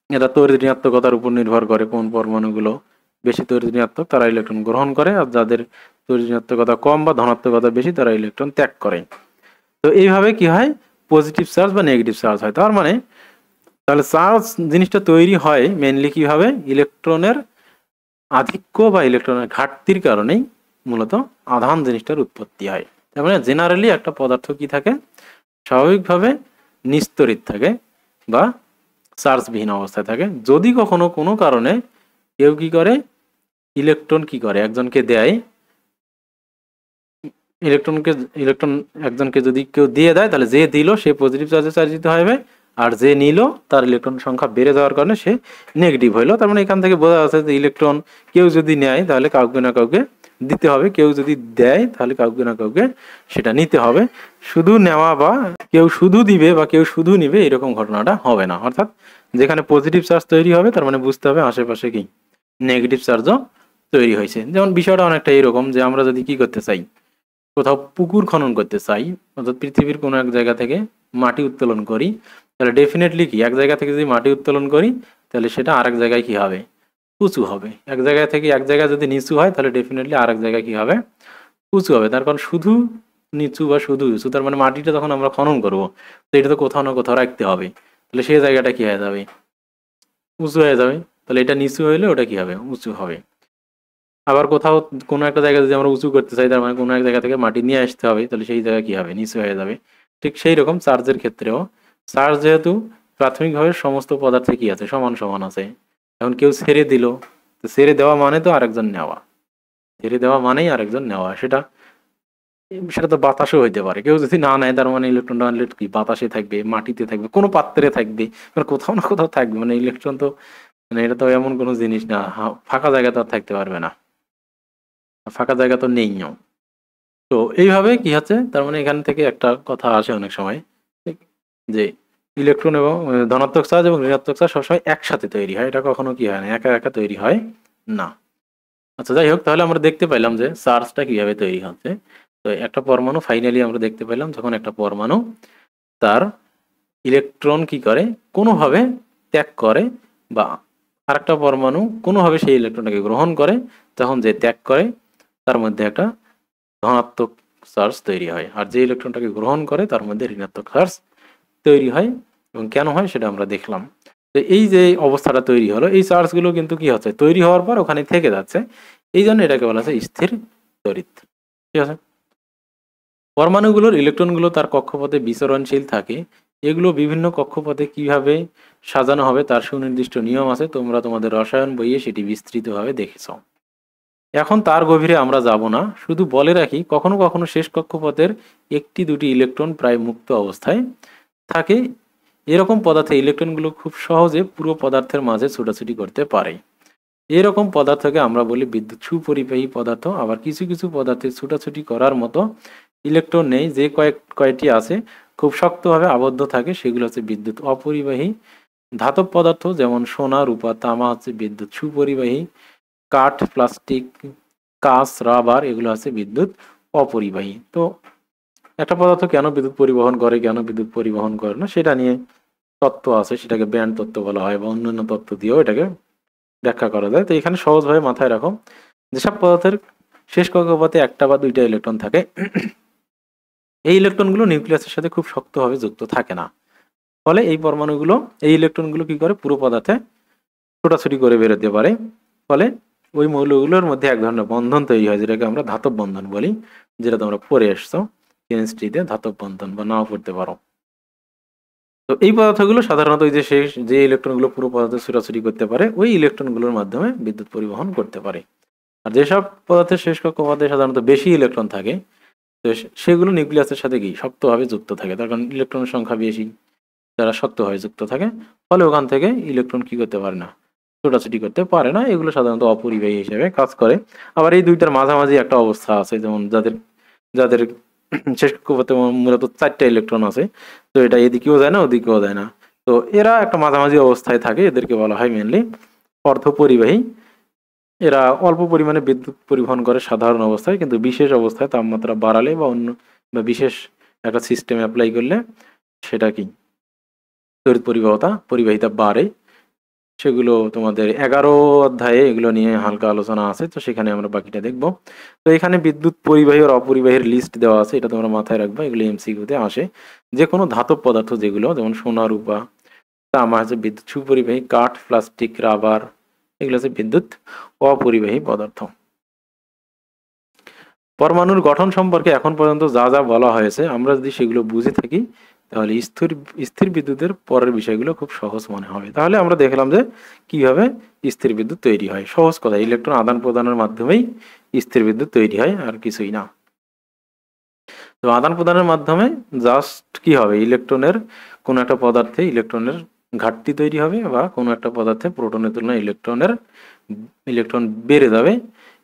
এটা তড়িৎ ঋণাত্মকতার উপর নির্ভর করে, কোন পরমাণুগুলো বেশি তড়িৎ ঋণাত্মক তারা ইলেকট্রন গ্রহণ করে, আর যাদের তড়িৎ ঋণাত্মকতা কম বা ধনাত্মকতা বেশি তারা ইলেকট্রন ত্যাগ করে। তো এইভাবে কি হয়, পজিটিভ চার্জ বা নেগেটিভ চার্জ হয়। তার মানে তাহলে চার্জ জিনিসটা তৈরি হয় মেইনলি কিভাবে, ইলেকট্রনের আধিক্য বা ইলেকট্রনের ঘাটতির কারণেই মূলত আধান জিনিসটার উৎপত্তি হয়। তার মানে জেনারেলি একটা পদার্থ কি থাকে, স্বাভাবিকভাবে নিস্তড়িত থাকে বা চার্জবিহীন অবস্থায় থাকে। যদি কখনো কোনো কারণে কেউ কি করে, ইলেকট্রন কি করে, একজনকে দেয়, ইলেকট্রন একজনকে যদি কেউ দিয়ে দেয়, তাহলে যে দিল সে পজিটিভ চার্জে চার্জিত হবে, আর যে নিল তার ইলেকট্রন সংখ্যা বেড়ে যাওয়ার কারণে সে নেগেটিভ হইলো। তার মানে এখান থেকে বোঝা যাচ্ছে যে ইলেকট্রন কেউ যদি নেয় তাহলে কাউকে না কাউকে দিতে হবে, কেউ যদি দেয় তাহলে কাউকে না কাউকে সেটা নিতে হবে। শুধু নেওয়া বা কেউ শুধু দিবে বা কেউ শুধু নিবে এরকম ঘটনাটা হবে না। অর্থাৎ যেখানে পজিটিভ চার্জ তৈরি হবে, তার মানে বুঝতে হবে আশেপাশে কি নেগেটিভ চার্জও তৈরি হয়েছে। যেমন বিষয়টা অনেকটা এরকম যে আমরা যদি কি করতে চাই, কোথাও পুকুর খনন করতে চাই, অর্থাৎ পৃথিবীর কোনো এক জায়গা থেকে মাটি উত্তোলন করি, তাহলে ডেফিনেটলি কি, এক জায়গা থেকে যদি মাটি উত্তোলন করি, তাহলে সেটা আরেক জায়গায় কি হবে, উঁচু হবে। এক জায়গা থেকে এক জায়গায় যদি নিচু হয়, তাহলে ডেফিনেটলি আরেক জায়গায় কি হবে, উঁচু হবে। তার কারণ শুধু নিচু বা শুধু উঁচু, তার মানে মাটিটা যখন আমরা খনন করব, তো এটা তো কোথাও না কোথাও রাখতে হবে, তাহলে সেই জায়গাটা কি হয়ে যাবে, উঁচু হয়ে যাবে। তাহলে এটা নিচু হইলে ওটা কি হবে, উঁচু হবে। আবার কোথাও কোনো একটা জায়গা যদি আমরা উঁচু করতে চাই, তার মানে কোনো এক জায়গা থেকে মাটি নিয়ে আসতে হবে, তাহলে সেই জায়গা কি হবে, নিচু হয়ে যাবে। ঠিক সেই রকম চার্জের ক্ষেত্রেও, চার্জ যেহেতু প্রাথমিকভাবে সমস্ত পদার্থে কি আছে, সমান সমান আছে। এখন কেউ ছেড়ে দিল, তো ছেড়ে দেওয়া মানে তো আরেকজন নেওয়া, ছেড়ে দেওয়া মানেই আরেকজন নেওয়া। সেটা সেটা তো বাতাসও হইতে পারে। কেউ যদি না নেয়, তার মানে ইলেকট্রনটা কি বাতাসে থাকবে, মাটিতে থাকবে, কোনো পাত্রে থাকবে, মানে কোথাও না কোথাও থাকবে। মানে ইলেকট্রন তো, মানে এটা তো এমন কোনো জিনিস না, ফাঁকা জায়গা তো আর থাকতে পারবে না, ফাঁকা জায়গা তো নেইও। তো এইভাবে কি হচ্ছে, তার মানে এখান থেকে একটা কথা আসে অনেক সময়, যে ইলেকট্রন এবং ধনাত্মক চার্জ এবং ঋণাত্মক চার্জ সবসময় একসাথে তৈরি হয়, এটা কখনো কি হয় না, একা একা তৈরি হয় না। আচ্ছা, যাই হোক, তাহলে আমরা দেখতে পেলাম যে চার্জটা কিভাবে তৈরি হচ্ছে। তো একটা পরমাণু ফাইনালি আমরা দেখতে পেলাম, যখন একটা পরমাণু তার ইলেকট্রন কি করে, কোনোভাবে ত্যাগ করে বা আরেকটা পরমাণু কোনোভাবে সেই ইলেকট্রনটাকে গ্রহণ করে, তখন যে ত্যাগ করে তার মধ্যে একটা ধনাত্মক চার্জ তৈরি হয়, আর যে ইলেকট্রনটাকে গ্রহণ করে তার মধ্যে ঋণাত্মক চার্জ তৈরি হয়। এবং কেন হয় সেটা আমরা দেখলাম। তো এই যে অবস্থাটা তৈরি হলো, এই চার্জগুলো কিন্তু কি হচ্ছে, তৈরি হওয়ার পর ওখানে থেকে যাচ্ছে, এই জন্য এটাকে বলা হচ্ছে স্থির তড়িৎ। ঠিক আছে। পরমাণুগুলোর ইলেকট্রনগুলো তার কক্ষপথে বিচরণশীল থাকে। এগুলো বিভিন্ন কক্ষপথে কিভাবে সাজানো হবে তার সুনির্দিষ্ট নিয়ম আছে, তোমরা তোমাদের রসায়ন বইয়ে সেটি বিস্তৃতভাবে দেখেছ। এখন তার গভীরে আমরা যাব না, শুধু বলে রাখি কখনো কখনো শেষ কক্ষপথের একটি দুটি ইলেকট্রন প্রায় মুক্ত অবস্থায় থাকে। এরকম পদার্থে ইলেকট্রনগুলো খুব সহজে পুরো পদার্থের মাঝে ছোটাছুটি করতে পারে। এরকম পদার্থকে আমরা বলি বিদ্যুৎ সুপরিবাহী পদার্থ। আবার কিছু কিছু পদার্থে ছুটাছুটি করার মতো ইলেকট্রন নেই, যে কয়টি আছে খুব শক্তভাবে আবদ্ধ থাকে, সেগুলো হচ্ছে বিদ্যুৎ অপরিবাহী। ধাতব পদার্থ যেমন সোনা, রূপা, তামা হচ্ছে বিদ্যুৎ সুপরিবাহী। কাঠ, প্লাস্টিক, কাঁচ, রাবার এগুলো আছে বিদ্যুৎ অপরিবাহী। তো একটা পদার্থ কেন বিদ্যুৎ পরিবহন করে, কেন বিদ্যুৎ পরিবহন করে না, সেটা নিয়ে তত্ত্ব আছে, সেটাকে ব্যান্ড তত্ত্ব বলা হয়, বা অন্যান্য তত্ত্ব দিয়েও এটাকে ব্যাখ্যা করা যায়। তো এখানে সহজভাবে মাথায় রাখো, যেসব পদার্থের শেষ কক্ষপথে একটা বা দুইটা ইলেকট্রন থাকে, এই ইলেকট্রনগুলো নিউক্লিয়াসের সাথে খুব শক্তভাবে যুক্ত থাকে না। ফলে এই পরমাণুগুলো, এই ইলেকট্রনগুলো কি করে, পুরো পদার্থে ছোটাছুটি করে বেরোতে পারে। ফলে ওই মৌলগুলোর মধ্যে এক ধরনের বন্ধন তৈরি হয়, যেটাকে আমরা ধাতব বন্ধন বলি, যেটা তোমরা পড়ে এসছো কেমিস্ট্রিতে, ধাতব বন্ধন, বা নাও পড়তে পারো। তো এই পদার্থগুলো সাধারণত ওই যে শেষ যে ইলেকট্রনগুলো পুরো পদার্থে ছোটাছুটি করতে পারে, ওই ইলেকট্রনগুলোর মাধ্যমে বিদ্যুৎ পরিবহন করতে পারে। আর যেসব পদার্থের শেষ কক্ষপথে সাধারণত বেশি ইলেকট্রন থাকে, তো সেগুলো নিউক্লিয়াসের সাথে কি শক্তভাবে যুক্ত থাকে, তার কারণ ইলেকট্রনের সংখ্যা বেশি, যারা শক্তভাবে যুক্ত থাকে, ফলে ওখান থেকে ইলেকট্রন কি করতে পারে না, ছোটাছুটি করতে পারে না। এগুলো সাধারণত অপরিবাহী হিসেবে কাজ করে। আবার এই দুইটার মাঝামাঝি একটা অবস্থা আছে, যেমন যাদের যাদের শেষ কক্ষপথে মূলত 4টা ইলেকট্রন আছে, তো এটা এদিকেও যায় না ওদিকেও যায় না, তো এরা একটা মাঝামাঝি অবস্থায় থাকে, এদেরকে বলা হয় মেনলি অর্ধপরিবাহী। এরা অল্প পরিমাণে বিদ্যুৎ পরিবহন করে সাধারণ অবস্থায়, কিন্তু বিশেষ অবস্থায় তাপমাত্রা বাড়ালে বা অন্য বা বিশেষ একটা সিস্টেম অ্যাপ্লাই করলে সেটা কি তড়িৎ পরিবাহিতা বাড়ে। সেগুলো তোমাদের 11 অধ্যায়ে এগুলো নিয়ে হালকা আলোচনা আছে, তো সেখানে আমরা বাকিটা দেখব। তো এখানে বিদ্যুৎ পরিবাহী আর অপরিবাহীর লিস্ট দেওয়া আছে, এটা তোমরা মাথায় রাখবা, এগুলো এমসিকিউতে আসে। যে কোনো ধাতব পদার্থ যেগুলো, যেমন সোনা, রূপা, তামা হচ্ছে বিদ্যুৎ সুপরিবাহী, কাঠ, প্লাস্টিক, রাবার এগুলো হচ্ছে বিদ্যুৎ অপরিবাহী পদার্থ। পরমাণুর গঠন সম্পর্কে এখন পর্যন্ত যা যা বলা হয়েছে, আমরা যদি সেগুলো বুঝে থাকি, তাহলে স্থির স্থির বিদ্যুতের পরের বিষয়গুলো খুব সহজ মনে হবে। তাহলে আমরা দেখলাম যে কিভাবে স্থির বিদ্যুৎ তৈরি হয়। সহজ কথা, ইলেকট্রন আদান প্রদানের মাধ্যমেই স্থির বিদ্যুৎ তৈরি হয়, আর কিছুই না। তো আদান প্রদানের মাধ্যমে জাস্ট কি হবে, ইলেকট্রনের কোনো একটা পদার্থে ইলেকট্রনের ঘাটতি তৈরি হবে, বা কোনো একটা পদার্থে প্রোটনের তুলনায় ইলেকট্রন বেড়ে যাবে।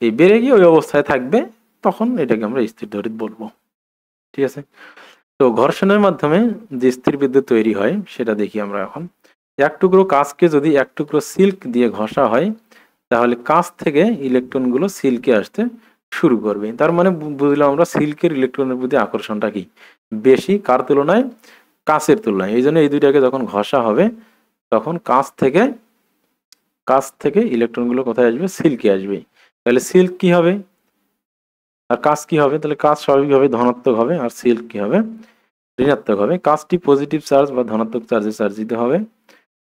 এই বেড়ে গিয়ে ওই অবস্থায় থাকবে, তখন এটাকে আমরা স্থির তড়িৎ বলবো। ঠিক আছে। তো ঘর্ষণের মাধ্যমে যে স্থির বিদ্যুৎ তৈরি হয় সেটা দেখি আমরা এখন। এক টুকরো কাঁচকে যদি এক টুকরো সিল্ক দিয়ে ঘষা হয়, তাহলে কাঁচ থেকে ইলেকট্রনগুলো সিল্কে আসতে শুরু করবে। তার মানে বুঝলাম আমরা সিল্কের ইলেকট্রনের প্রতি আকর্ষণটা কি বেশি, কার তুলনায়, কাঁচের তুলনায়। এই জন্য এই দুইটাকে যখন ঘষা হবে, তখন কাঁচ থেকে ইলেকট্রনগুলো কোথায় আসবে, সিল্কে আসবে। তাহলে সিল্ক কি হবে আর কাঁচ কি হবে, তাহলে কাঁচ স্বাভাবিকভাবে ধনাত্মক হবে, আর সিল্ক কি হবে, ঋণাত্মক হবে। কাঁচটি পজিটিভ চার্জ বা ধনাত্মক চার্জে চার্জিত হবে,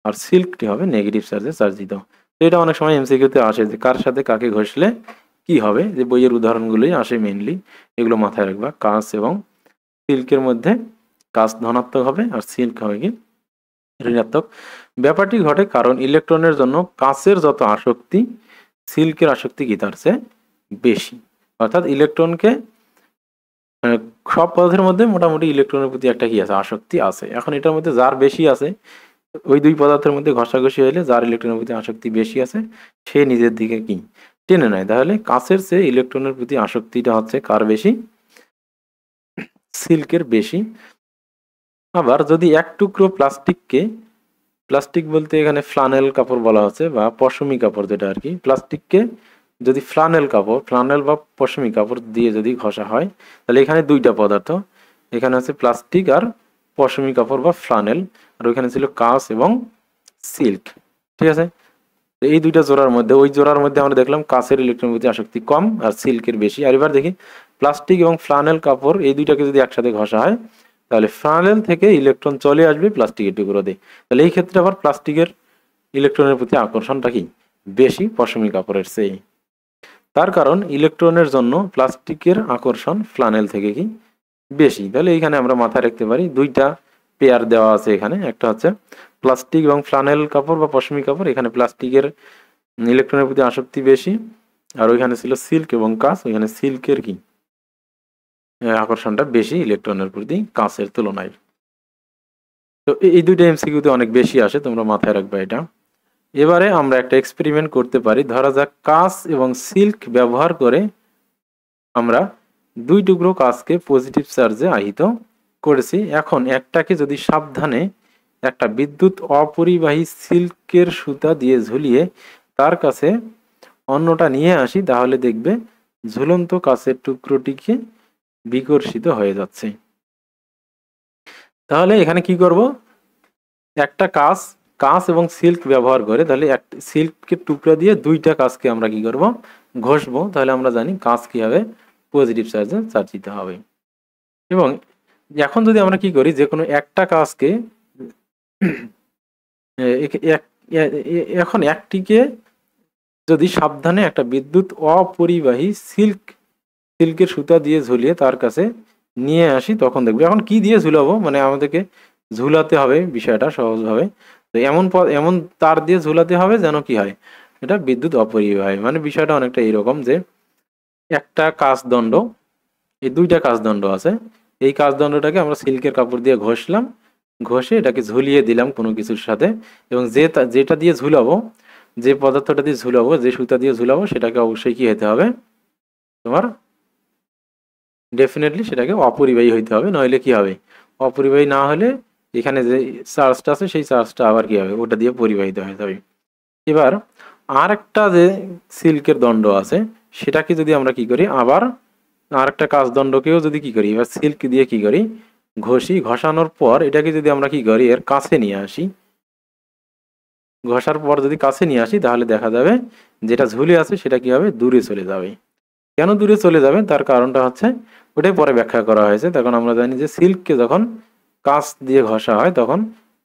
আর সিল্কটি হবে নেগেটিভ চার্জে চার্জিত। তো এটা অনেক সময় এমসিকিউতে আসে যে কার সাথে কাকে ঘষলে কি হবে, যে বইয়ের উদাহরণগুলোই আসে মেইনলি, এগুলো মাথায় রাখবা। কাঁচ এবং সিল্কের মধ্যে কাঁচ ধনাত্মক হবে, আর সিল্ক হবে কি ঋণাত্মক। ব্যাপারটি ঘটে কারণ ইলেকট্রনের জন্য কাঁচের যত আসক্তি, সিল্কের আসক্তি কি তার চেয়ে বেশি। অর্থাৎ ইলেকট্রনকে সব পদার্থের মধ্যে মোটামুটি ইলেকট্রনের প্রতি একটা কি আছে, আসক্তি আছে। এখন এটার মধ্যে যার বেশি আছে, ওই দুই পদার্থের মধ্যে ঘষাঘষি হলে যার ইলেকট্রনের প্রতি আসক্তি বেশি আছে, সে নিজের দিকে কি টেনে নেয়। তাহলে কাঁচের চেয়ে ইলেকট্রনের প্রতি আসক্তিটা হচ্ছে কার বেশি, সিল্কের বেশি। আবার যদি এক টুকরো প্লাস্টিককে, প্লাস্টিক বলতে এখানে ফ্লানেল কাপড় বলা হচ্ছে, বা পশমি কাপড় যেটা আর কি, প্লাস্টিককে যদি ফ্লানেল বা পশমি কাপড় দিয়ে যদি ঘষা হয়, তাহলে এখানে দুইটা পদার্থ, এখানে হচ্ছে প্লাস্টিক আর পশমি কাপড় বা ফ্লানেল, আর ওইখানে ছিল কাঁচ এবং সিল্ক। ঠিক আছে। তো এই দুইটা জোড়ার মধ্যে, ওই জোড়ার মধ্যে আমরা দেখলাম কাঁচের ইলেকট্রনের প্রতি আসক্তি কম আর সিল্কের বেশি। আর এবার দেখি প্লাস্টিক এবং ফ্লানেল কাপড় এই দুইটাকে যদি একসাথে ঘষা হয় তাহলে ফ্লানেল থেকে ইলেকট্রন চলে আসবে প্লাস্টিকের টুকরোতে। তাহলে এই ক্ষেত্রে আবার প্লাস্টিকের ইলেকট্রনের প্রতি আকর্ষণটা কি বেশি পশমি কাপড়ের চেয়ে। তার কারণ ইলেকট্রনের জন্য প্লাস্টিকের আকর্ষণ ফ্লানেল থেকে কি বেশি। তাহলে এইখানে আমরা মাথায় রাখতে পারি দুইটা পেয়ার দেওয়া আছে এখানে, একটা হচ্ছে প্লাস্টিক এবং ফ্লানেল কাপড় বা পশমি কাপড়, এখানে প্লাস্টিকের ইলেকট্রনের প্রতি আসক্তি বেশি, আর ওইখানে ছিল সিল্ক এবং কাঁচ, ওইখানে সিল্কের কি আকর্ষণটা বেশি ইলেকট্রনের প্রতি কাঁচের তুলনায়। তো এই দুইটা এমসিকিউতে অনেক বেশি আসে, তোমরা মাথায় রাখবে এটা। এবারে আমরা একটা এক্সপেরিমেন্ট করতে পারি। ধরা যাক কাঁচ এবং সিল্ক ব্যবহার করে আমরা দুই টুকরো কাঁচকে পজিটিভ চার্জে আহিত করেছি। এখন একটাকে যদি সাবধানে একটা বিদ্যুৎ অপরিবাহী সিল্কের সুতা দিয়ে ঝুলিয়ে তার কাছে অন্যটা নিয়ে আসি, তাহলে দেখবে ঝুলন্ত কাঁচের টুকরোটিকে বিকর্ষিত হয়ে যাচ্ছে। তাহলে এখানে কি করব, একটা কাঁচ এবং সিল্ক ব্যবহার করে, তাহলে একটা সিল্কের টুকরা দিয়ে দুইটা কাঁচকে আমরা কি করব, ঘষবো। তাহলে আমরা জানি কাঁচ কি হবে, পজিটিভ চার্জে চার্জিত হবে। এবং এখন যদি আমরা কি করি, যে কোনো একটা কাঁচকে এখন একটিকে যদি সাবধানে একটা বিদ্যুৎ অপরিবাহী সিল্কের সুতা দিয়ে ঝুলিয়ে তার কাছে নিয়ে আসি, তখন দেখবো। এখন কি দিয়ে ঝুলাবো, মানে আমাদেরকে ঝুলাতে হবে বিষয়টা সহজভাবে। তো এমন তার দিয়ে ঝুলাতে হবে যেন কি হয়, এটা বিদ্যুৎ অপরিবাহী। মানে বিষয়টা অনেকটা এইরকম যে একটা কাঁচদণ্ড, এই দুইটা কাঁচদণ্ড আছে, এই কাঁচদণ্ডটাকে আমরা সিল্কের কাপড় দিয়ে ঘষলাম, ঘষে এটাকে ঝুলিয়ে দিলাম কোনো কিছুর সাথে। এবং যেটা দিয়ে ঝুলাবো, যে পদার্থটা দিয়ে ঝুলাবো, যে সুতা দিয়ে ঝুলাবো, সেটাকে অবশ্যই কি হতে হবে, তোমার ডেফিনেটলি সেটাকে অপরিবাহী হইতে হবে, নইলে কি হবে, অপরিবাহী না হলে এখানে যে চার্জটা আছে সেই চার্জটা আবার কি হবে, ওটা দিয়ে পরিবাহিত হয়ে যাবে। এবার আর একটা যে সিল্কের দণ্ড আছে সেটাকে যদি আমরা কি করি, আবার আর একটা কাঁচদণ্ডকেও যদি কি করি, এবার সিল্ক দিয়ে কি করি, ঘষানোর পর এটাকে যদি আমরা কি করি, এর কাছে নিয়ে আসি, ঘষার পর যদি কাছে নিয়ে আসি, তাহলে দেখা যাবে যেটা ঝুলে আছে সেটা কি হবে, দূরে চলে যাবে। কেন দূরে চলে যাবে, তার কারণটা হচ্ছে ওটাই পরে ব্যাখ্যা করা হয়েছে। তখন আমরা জানি যে সিল্ককে যখন কাঁচ দিয়ে ঘষা হয় তখন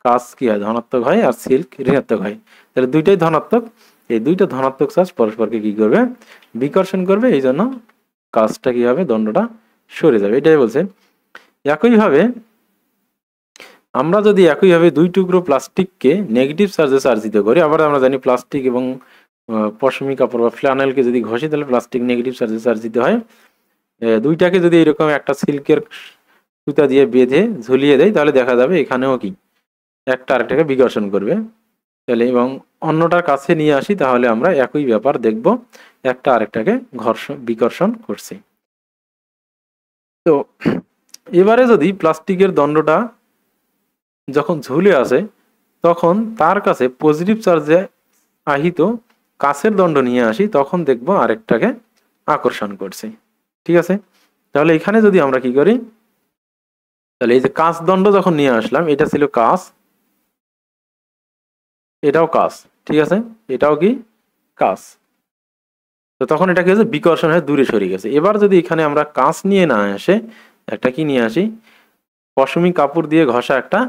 কাঁচ কি হয়, ধনাত্মক হয়, আর সিল্ক ঋণাত্মক হয়। তাহলে দুইটাই ধনাত্মক, এই দুইটা ধনাত্মক চার্জ পরস্পরকে কি করবে, বিকর্ষণ করবে, এই জন্য কাঁচটা কি হবে, দণ্ডটা সরে যাবে, এটাই বলছে। একইভাবে আমরা যদি একইভাবে দুই টুকরো প্লাস্টিককে নেগেটিভ চার্জে চার্জিত করি, আবার আমরা জানি প্লাস্টিক এবং পশমি কাপড় বা ফ্লানেলকে যদি ঘষি তাহলে প্লাস্টিক নেগেটিভ চার্জে চার্জিত হয়। দুইটাকে যদি এরকম একটা সিল্কের সুতা দিয়ে বেঁধে ঝুলিয়ে দেয়, তাহলে দেখা যাবে এখানেও কি একটা আরেকটাকে বিকর্ষণ করবে। তাহলে এবং অন্যটার কাছে নিয়ে আসি, তাহলে আমরা একই ব্যাপার দেখব, একটা আরেকটাকে বিকর্ষণ করছে। তো এবারে যদি প্লাস্টিকের দণ্ডটা যখন ঝুলে আসে তখন তার কাছে পজিটিভ চার্জে আহিত কাছের দণ্ড নিয়ে আসি, তখন দেখবো আরেকটাকে আকর্ষণ করছে। ঠিক আছে, তাহলে এখানে যদি আমরা কি করি, তাহলে এই যে কাঁচ দণ্ড যখন নিয়ে আসলাম, এটা ছিল কাঁচ, এটাও কাঁচ, ঠিক আছে, এটাও কি কাঁচ। তো তখন এটা কি হয়েছে, বিকর্ষণ হয়ে দূরে সরে গেছে। এবার যদি এখানে আমরা কাঁচ নিয়ে না আসে, একটা কি নিয়ে আসি, পশমি কাপড় দিয়ে ঘষা একটা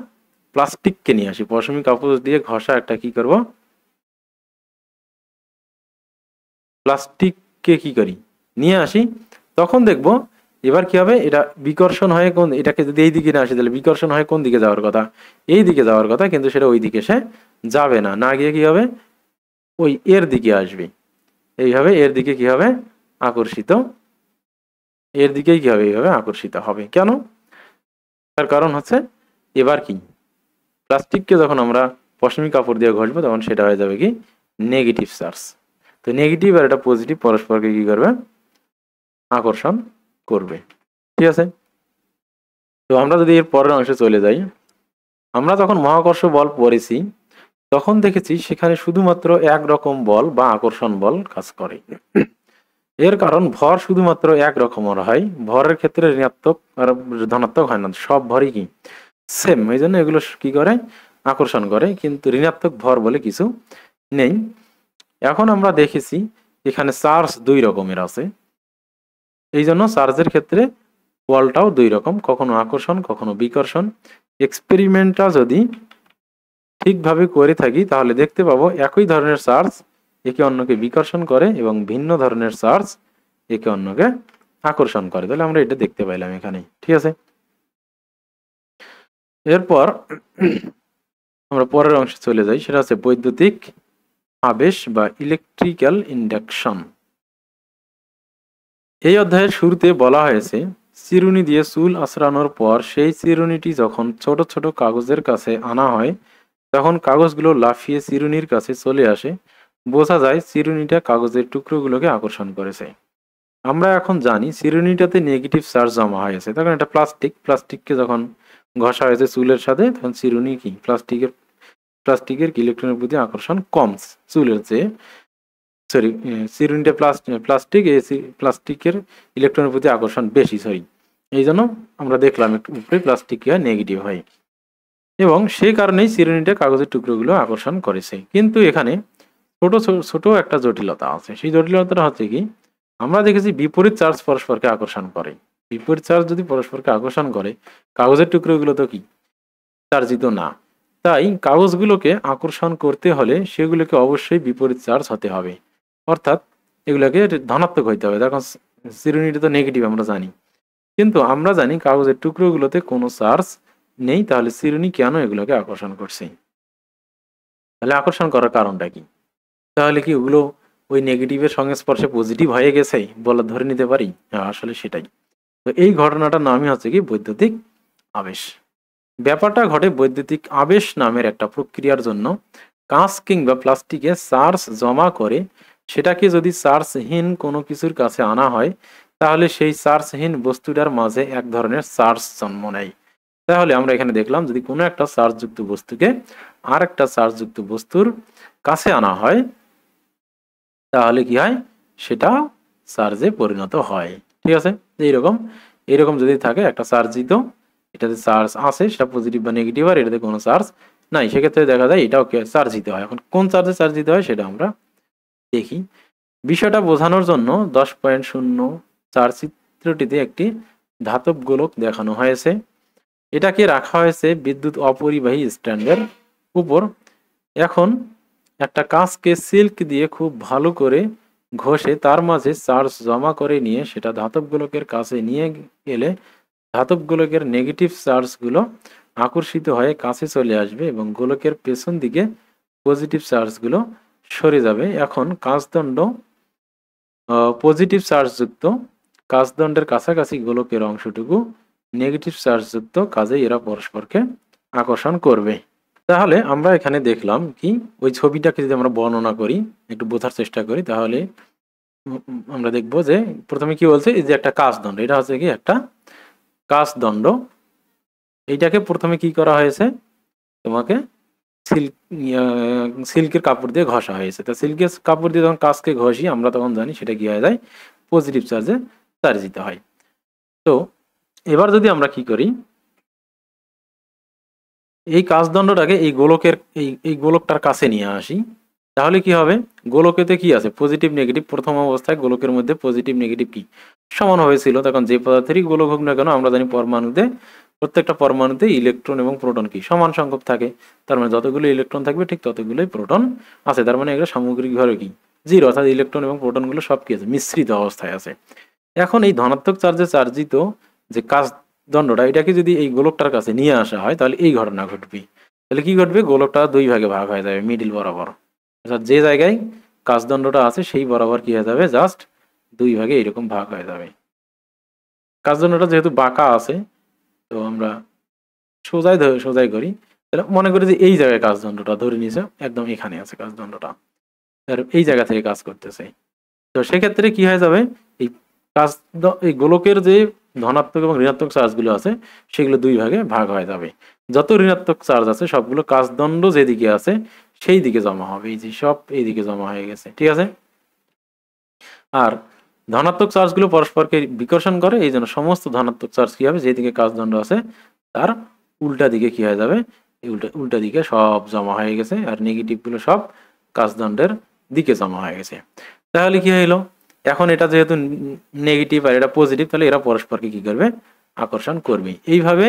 প্লাস্টিককে নিয়ে আসি, পশমি কাপড় দিয়ে ঘষা একটা কি করব, প্লাস্টিককে কি করি, নিয়ে আসি, তখন দেখব এবার কি হবে, এটা বিকর্ষণ হয়ে কোন, এটাকে যদি এই দিকে না আসি তাহলে বিকর্ষণ হয়ে কোন দিকে যাওয়ার কথা, এই দিকে যাওয়ার কথা, কিন্তু সেটা ওই দিকে সে যাবে না, না গিয়ে কি হবে, ওই এর দিকে আসবে, এইভাবে এর দিকে কি হবে, আকর্ষিত, এর দিকেই কি হবে, এইভাবে আকর্ষিত হবে। কেন, তার কারণ হচ্ছে এবার কি, প্লাস্টিককে যখন আমরা পশমি কাপড় দিয়ে ঘষবো তখন সেটা হয়ে যাবে কি নেগেটিভ চার্জ। তো নেগেটিভ আর এটা পজিটিভ পরস্পরকে কি করবে, আকর্ষণ করবে। ঠিক আছে, তো আমরা যদি এর পরের অংশে চলে যাই, আমরা যখন মহাকর্ষ বল পড়েছি তখন দেখেছি সেখানে শুধুমাত্র একরকম বল বা আকর্ষণ বল কাজ করে। এর কারণ ভর শুধুমাত্র এক রকমের হয়, ভরের ক্ষেত্রে ঋণাত্মক আর ধনাত্মক হয় না, সব ভরই কি সেম, এই জন্য এগুলো কি করে, আকর্ষণ করে, কিন্তু ঋণাত্মক ভর বলে কিছু নেই। এখন আমরা দেখেছি এখানে চার্জ দুই রকমের আছে, এই জন্য চার্জের ক্ষেত্রে বলটাও দুই রকম, কখনো আকর্ষণ কখনো বিকর্ষণ। এক্সপেরিমেন্টটা যদি ঠিকভাবে করে থাকি তাহলে দেখতে পাবো একই ধরনের চার্জ একে অন্যকে বিকর্ষণ করে এবং ভিন্ন ধরনের চার্জ একে অন্যকে আকর্ষণ করে। তাহলে আমরা এটা দেখতে পাইলাম এখানে, ঠিক আছে। এরপর আমরা পরের অংশে চলে যাই, সেটা হচ্ছে বৈদ্যুতিক আবেশ বা ইলেকট্রিক্যাল ইন্ডাকশন। এই অধ্যায়ের শুরুতে বলা হয়েছে চিরুনি দিয়ে চুল আঁচড়ানোর পর সেই চিরুনিটি যখন ছোট ছোট কাগজের কাছে আনা হয় তখন কাগজগুলো লাফিয়ে চিরুনির কাছে চলে আসে, বোঝা যায় চিরুনিটা কাগজের টুকরোগুলোকে আকর্ষণ করেছে। আমরা এখন জানি চিরুনিটাতে নেগেটিভ চার্জ জমা হয়েছে, তখন এটা প্লাস্টিককে যখন ঘষা হয়েছে চুলের সাথে তখন চিরুনি কি প্লাস্টিকের ইলেকট্রনের প্রতি আকর্ষণ কম চুলের চেয়ে, সরি চিরুনিটা প্লাস্টিকের ইলেকট্রনের প্রতি আকর্ষণ বেশি, এই জন্য আমরা দেখলাম একটু উপরে প্লাস্টিক নেগেটিভ হয় এবং সেই কারণেই চিরুনিটা কাগজের টুকরোগুলো আকর্ষণ করেছে। কিন্তু এখানে ছোট ছোট একটা জটিলতা আছে, সেই জটিলতাটা হচ্ছে কি, আমরা দেখেছি বিপরীত চার্জ পরস্পরকে আকর্ষণ করে। বিপরীত চার্জ যদি পরস্পরকে আকর্ষণ করে, কাগজের টুকরোগুলো তো কি চার্জিত না, তাই কাগজগুলোকে আকর্ষণ করতে হলে সেগুলোকে অবশ্যই বিপরীত চার্জ হতে হবে, অর্থাৎ এগুলোকে ধনাত্মক হইতে হবে। দেখুন চিরুনিটা তো নেগেটিভ আমরা জানি, কিন্তু আমরা জানি কাগজের টুকরোগুলোতে কোনো চার্জ নেই, তাহলে চিরুনি কেন এগুলোকে আকর্ষণ করছে? তাহলে আকর্ষণ করার কারণটা কি? তাহলে কি ওগুলো ওই নেগেটিভের সংস্পর্শে পজিটিভ হয়ে গেছে বলে ধরে নিতে পারি? হ্যাঁ, আসলে সেটাই। তো এই ঘটনাটার নামই হচ্ছে কি বৈদ্যুতিক আবেশ। ব্যাপারটা ঘটে বৈদ্যুতিক আবেশ নামের একটা প্রক্রিয়ার জন্য। কাঁচ কিংবা প্লাস্টিকে চার্জ জমা করে সেটাকে যদি চার্জহীন কোনো কিছুর কাছে আনা হয় তাহলে সেই চার্জহীন বস্তুটার মাঝে এক ধরনের চার্জ জন্ম নেয়। তাহলে আমরা এখানে দেখলাম যদি কোনো একটা চার্জযুক্ত বস্তুকে আর একটা চার্জযুক্ত বস্তুর কাছে আনা হয় তাহলে কি হয়, সেটা চার্জে পরিণত হয়, ঠিক আছে। এইরকম এইরকম যদি থাকে একটা চার্জিত, এটাতে চার্জ আছে সেটা পজিটিভ বা নেগেটিভ, আর এটাতে কোনো চার্জ নাই, সেক্ষেত্রে দেখা যায় এটাও চার্জিত হয়। এখন কোন চার্জে চার্জিত হয় সেটা আমরা দেখি। বিষয়টা বোঝানোর জন্য 10.0 চিত্রটিতে একটি ধাতব গোলক দেখানো হয়েছে। এটাকে রাখা হয়েছে বিদ্যুৎ অপরিবাহী স্ট্যান্ডের উপর। এখন একটা কাঁচকে সিল্ক দিয়ে খুব ভালো করে ঘষে তার মাঝে চার্জ জমা করে নিয়ে সেটা ধাতব গোলকের কাছে নিয়ে গেলে ধাতব গোলকের নেগেটিভ চার্জগুলো আকর্ষিত হয়ে কাছে চলে আসবে এবং গোলকের পেছন দিকে পজিটিভ চার্জগুলো সরে যাবে। এখন কাঁচদণ্ড পজিটিভ চার্জযুক্ত, কাঁচদণ্ডের কাছাকাছি গোলকের অংশটুকু নেগেটিভ চার্জযুক্ত, কাজেই এরা পরস্পরকে আকর্ষণ করবে। তাহলে আমরা এখানে দেখলাম কি, ওই ছবিটাকে যদি আমরা বর্ণনা করি, একটু বোঝার চেষ্টা করি, তাহলে আমরা দেখব যে প্রথমে কি বলছে, এই যে একটা কাঁচদণ্ড, এটা হচ্ছে কি একটা কাঁচদণ্ড। এইটাকে প্রথমে কি করা হয়েছে, তোমাকে সিল্কের কাপড় দিয়ে ঘষা হয়েছে। তা সিল্কের কাপড় দিয়ে যখন কাঁচকে ঘষি আমরা তখন জানি সেটা কি হয়ে যায়, পজিটিভ চার্জে চার্জিত হয়। তো এবার যদি আমরা কি করি, এই কাঁচদণ্ডটাকে এই গোলকের এই গোলকটার কাছে নিয়ে আসি, তাহলে কি হবে, গোলকেতে কি আছে পজিটিভ নেগেটিভ, প্রথম অবস্থায় গোলকের মধ্যে পজিটিভ নেগেটিভ কি সমান হয়েছিল। তখন যে পদার্থেরই গোলক হোক না কেন আমরা জানি পরমাণুতে, প্রত্যেকটা পরমাণুতে ইলেকট্রন এবং প্রোটন কি সমান সংখ্যক থাকে, তার মানে যতগুলো ইলেকট্রন থাকবে ঠিক ততগুলোই প্রোটন আছে, তার মানে এগুলো সামগ্রিকভাবে কি জিরো, অর্থাৎ ইলেকট্রন এবং প্রোটনগুলো সব কি আছে মিশ্রিত অবস্থায় আছে। এখন এই ধনাত্মক চার্জে চার্জিত যে কাঁচদণ্ডটা, এটাকে যদি এই গোলকটার কাছে নিয়ে আসা হয় তাহলে এই ঘটনা ঘটবে। তাহলে কি ঘটবে, গোলকটা দুই ভাগে ভাগ হয়ে যাবে মিডিল বরাবর, অর্থাৎ যে জায়গায় কাঁচদণ্ডটা আছে সেই বরাবর কি হয়ে যাবে, জাস্ট দুই ভাগে এরকম ভাগ হয়ে যাবে। কাঁচদণ্ডটা যেহেতু বাঁকা আছে, তো আমরা সোজাই করি, তাহলে মনে করি যে এই জায়গায় কাঁচদণ্ডটা ধরে নিয়েছে, একদম এখানে আছে কাঁচদণ্ডটা, আর এই জায়গা থেকে কাজ করতেছে। তো সেক্ষেত্রে কি হয়ে যাবে, এই এই গোলকের যে ধনাত্মক এবং ঋণাত্মক চার্জগুলো আছে সেগুলো দুই ভাগে ভাগ হয়ে যাবে। যত ঋণাত্মক চার্জ আছে সবগুলো কাঁচদণ্ড যেদিকে আছে সেই দিকে জমা হবে, এই যে সব এই দিকে জমা হয়ে গেছে, ঠিক আছে। আর ধনাত্মক চার্জগুলো পরস্পরকে বিকর্ষণ করে, এই জন্য সমস্ত ধনাত্মক চার্জ কি হবে, যেদিকে কাঁচদণ্ড আছে তার উল্টা দিকে কি হয়ে যাবে, উল্টা দিকে সব জমা হয়ে গেছে, আর নেগেটিভ গুলো সব কাঁচদণ্ডের দিকে জমা হয়ে গেছে। তাহলে কি হইলো, এখন এটা যেহেতু নেগেটিভ আর এটা পজিটিভ, তাহলে এরা পরস্পরকে কি করবে, আকর্ষণ করবে। এইভাবে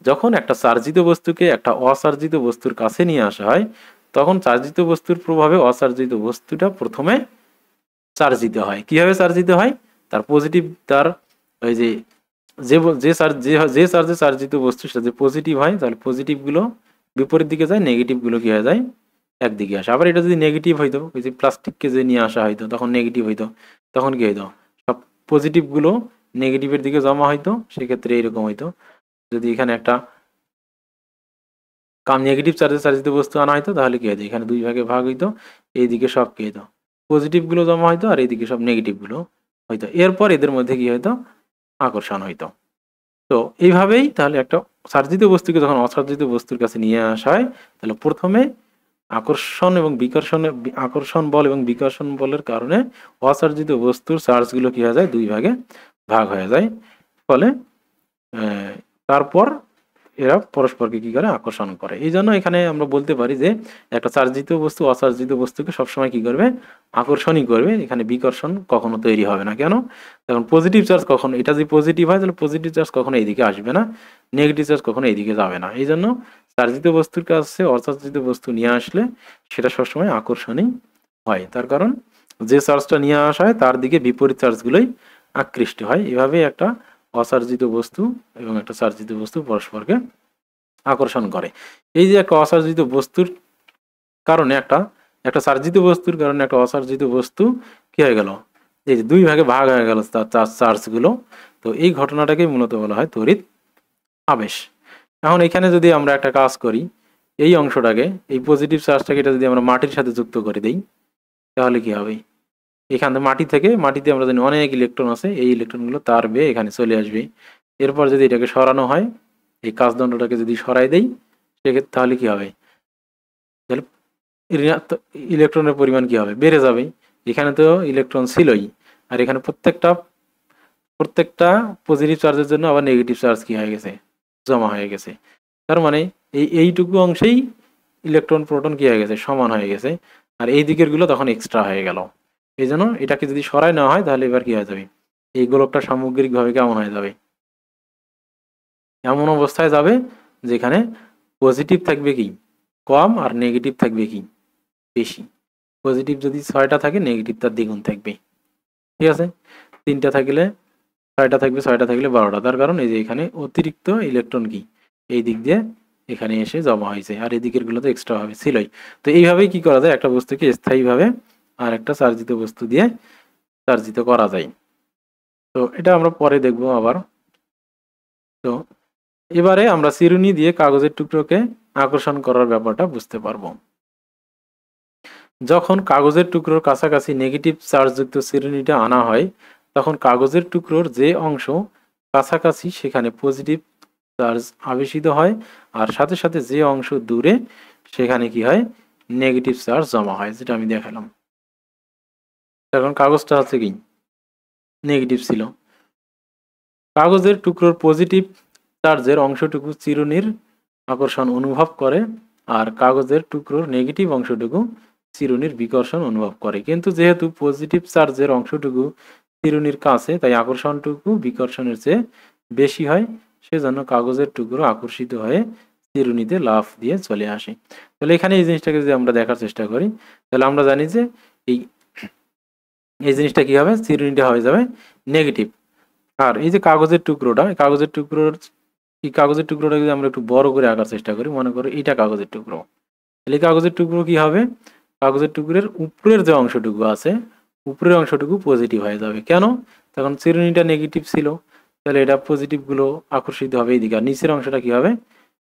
যখন একটা চার্জিত বস্তুকে একটা অচার্জিত বস্তুর কাছে নিয়ে আসা হয়, তখন চার্জিত বস্তুর প্রভাবে অচার্জিত বস্তুটা প্রথমে চার্জিত হয়। কিভাবে চার্জিত হয়, তার পজিটিভ, তার ওই যে যে যে যে চার্জে চার্জিত বস্তু সেটা যে পজিটিভ হয়, তাহলে পজিটিভ গুলো বিপরীত দিকে যায়, নেগেটিভ গুলো কি হয়ে যায়, একদিকে আসে। আবার এটা যদি নেগেটিভ হইতো, ওই যে প্লাস্টিককে যে নিয়ে আসা হইতো তখন নেগেটিভ হইতো, তখন কি হইতো, সব পজিটিভ গুলো নেগেটিভের দিকে জমা হইতো। সেক্ষেত্রে এরকম হইতো, যদি এখানে একটা নেগেটিভ চার্জে চার্জিত বস্তু আনা হইতো, তাহলে কি হইতো, এখানে দুই ভাগে ভাগ হইতো, এইদিকে সব কি হইতো, পজিটিভ গুলো জমা হইতো, আর এইদিকে সব নেগেটিভ গুলো হইতো। এরপর এদের মধ্যে কি হইতো, আকর্ষণ হইতো। তো এইভাবেই তাহলে একটা চার্জিত বস্তুকে যখন অচার্জিত বস্তুর কাছে নিয়ে আসা হয়, তাহলে প্রথমে আকর্ষণ এবং বিকর্ষণের আকর্ষণ বল এবং বিকর্ষণ বলের কারণে অচার্জিত বস্তুর চার্জগুলো কি হয়ে যায়, দুই ভাগে ভাগ হয়ে যায়। ফলে তারপর এরা পরস্পরকে কি করে, আকর্ষণ করে। এই জন্য এখানে আমরা বলতে পারি যে একটা চার্জিত বস্তু অচার্জিত বস্তুকে সবসময় কি করবে, আকর্ষণই করবে। এখানে বিকর্ষণ কখনো তৈরি হবে না। কেন, কারণ পজিটিভ চার্জ কখনো, এটা যদি পজিটিভ হয় তাহলে পজিটিভ চার্জ কখনো এইদিকে আসবে না, নেগেটিভ চার্জ কখনো এইদিকে যাবে না। এই জন্য চার্জিত বস্তুর কাছে অচার্জিত বস্তু নিয়ে আসলে সেটা সবসময় আকর্ষণই হয়। তার কারণ যে চার্জটা নিয়ে আসা হয় তার দিকে বিপরীত চার্জগুলোই আকৃষ্ট হয়। এভাবে একটা অচার্জিত বস্তু এবং একটা চার্জিত বস্তু পরস্পরকে আকর্ষণ করে। এই যে একটা অচার্জিত বস্তুর কারণে একটা একটা চার্জিত বস্তুর কারণে একটা অচার্জিত বস্তু কি হয়ে গেল, এই যে দুই ভাগে ভাগ হয়ে গেল তার চার্জগুলো। তো এই ঘটনাটাকে মূলত বলা হয় তড়িৎ আবেশ। এখন এখানে যদি আমরা একটা কাজ করি, এই অংশটাকে, এই পজিটিভ চার্জটাকে এটা যদি আমরা মাটির সাথে যুক্ত করে দিই, তাহলে কি হবে, এখান থেকে মাটিতে আমরা জানি অনেক ইলেকট্রন আছে, এই ইলেকট্রনগুলো তার বেয়ে এখানে চলে আসবে। এরপর যদি এটাকে সরানো হয়, এই কাচদণ্ডটাকে যদি সরাই দেই, সেক্ষেত্রে তাহলে কি হবে, তাহলে ইলেকট্রনের পরিমাণ কি হবে, বেড়ে যাবে। এখানে তো ইলেকট্রন ছিলই, আর এখানে প্রত্যেকটা প্রত্যেকটা পজিটিভ চার্জের জন্য আবার নেগেটিভ চার্জ কি হয়ে গেছে, জমা হয়ে গেছে। তার মানে এইটুকু অংশেই ইলেকট্রন প্রোটন কি হয়ে গেছে, সমান হয়ে গেছে, আর এই দিকের গুলো তখন এক্সট্রা হয়ে গেল। এই জন্য এটাকে যদি সরাই নেওয়া হয়, তাহলে এবার কি হয়ে যাবে, এই গোলকটা সামগ্রিকভাবে কেমন হয়ে যাবে, এমন অবস্থায় যাবে যেখানে পজিটিভ থাকবে কি কম, আর নেগেটিভ থাকবে কি বেশি। পজিটিভ যদি 6টা থাকে, নেগেটিভ তার দ্বিগুণ থাকবে। ঠিক আছে, 3টা থাকলে 6টা থাকবে, 6টা থাকলে 12টা। তার কারণ এই যে এখানে অতিরিক্ত ইলেকট্রন কি এই দিক দিয়ে এখানে এসে জমা হয়েছে, আর এদিকের গুলো তো এক্সট্রা ভাবে ছিলই। তো এইভাবেই কি করা যায়, একটা বস্তুকে স্থায়ীভাবে আর একটা চার্জিত বস্তু দিয়ে চার্জিত করা যায়। তো এটা আমরা পরে দেখবো আবার। তো এবারে আমরা চিরুনি দিয়ে কাগজের টুকরোকে আকর্ষণ করার ব্যাপারটা বুঝতে পারবো। যখন কাগজের টুকরোর কাছাকাছি নেগেটিভ চার্জযুক্ত চিরুনিটা আনা হয়, তখন কাগজের টুকরোর যে অংশ কাছাকাছি সেখানে পজিটিভ চার্জ আবেশিত হয়, আর সাথে সাথে যে অংশ দূরে সেখানে কি হয়, নেগেটিভ চার্জ জমা হয়, যেটা আমি দেখালাম। এখন কাগজটা হচ্ছে কি নেগেটিভ ছিল, কাগজের টুকরোর পজিটিভ চার্জের অংশটুকু চিরুনির আকর্ষণ অনুভব করে, আর কাগজের টুকরোর নেগেটিভ অংশটুকু চিরুনির বিকর্ষণ অনুভব করে। কিন্তু যেহেতু পজিটিভ চার্জের অংশটুকু চিরুনির কাছে, তাই আকর্ষণটুকু বিকর্ষণের চেয়ে বেশি হয়। সেজন্য কাগজের টুকরো আকর্ষিত হয়ে চিরুনিতে লাফ দিয়ে চলে আসে। তাহলে এখানে এই জিনিসটাকে যদি আমরা দেখার চেষ্টা করি, তাহলে আমরা জানি যে এই এই জিনিসটা কি হবে, চিরুনিটা হয়ে যাবে নেগেটিভ। আর এই যে কাগজের টুকরোটা, এই কাগজের টুকরোটা যদি আমরা একটু বড় করে আঁকার চেষ্টা করি, মনে করো এটা কাগজের টুকরো, তাহলে কাগজের টুকরো কি হবে, কাগজের টুকরের উপরের যে অংশটুকু আছে, উপরের অংশটুকু পজিটিভ হয়ে যাবে। কেন, তখন চিরুনিটা নেগেটিভ ছিল, তাহলে এটা পজিটিভ গুলো আকর্ষিত হবে এইদিকে, আর নিচের অংশটা কি হবে,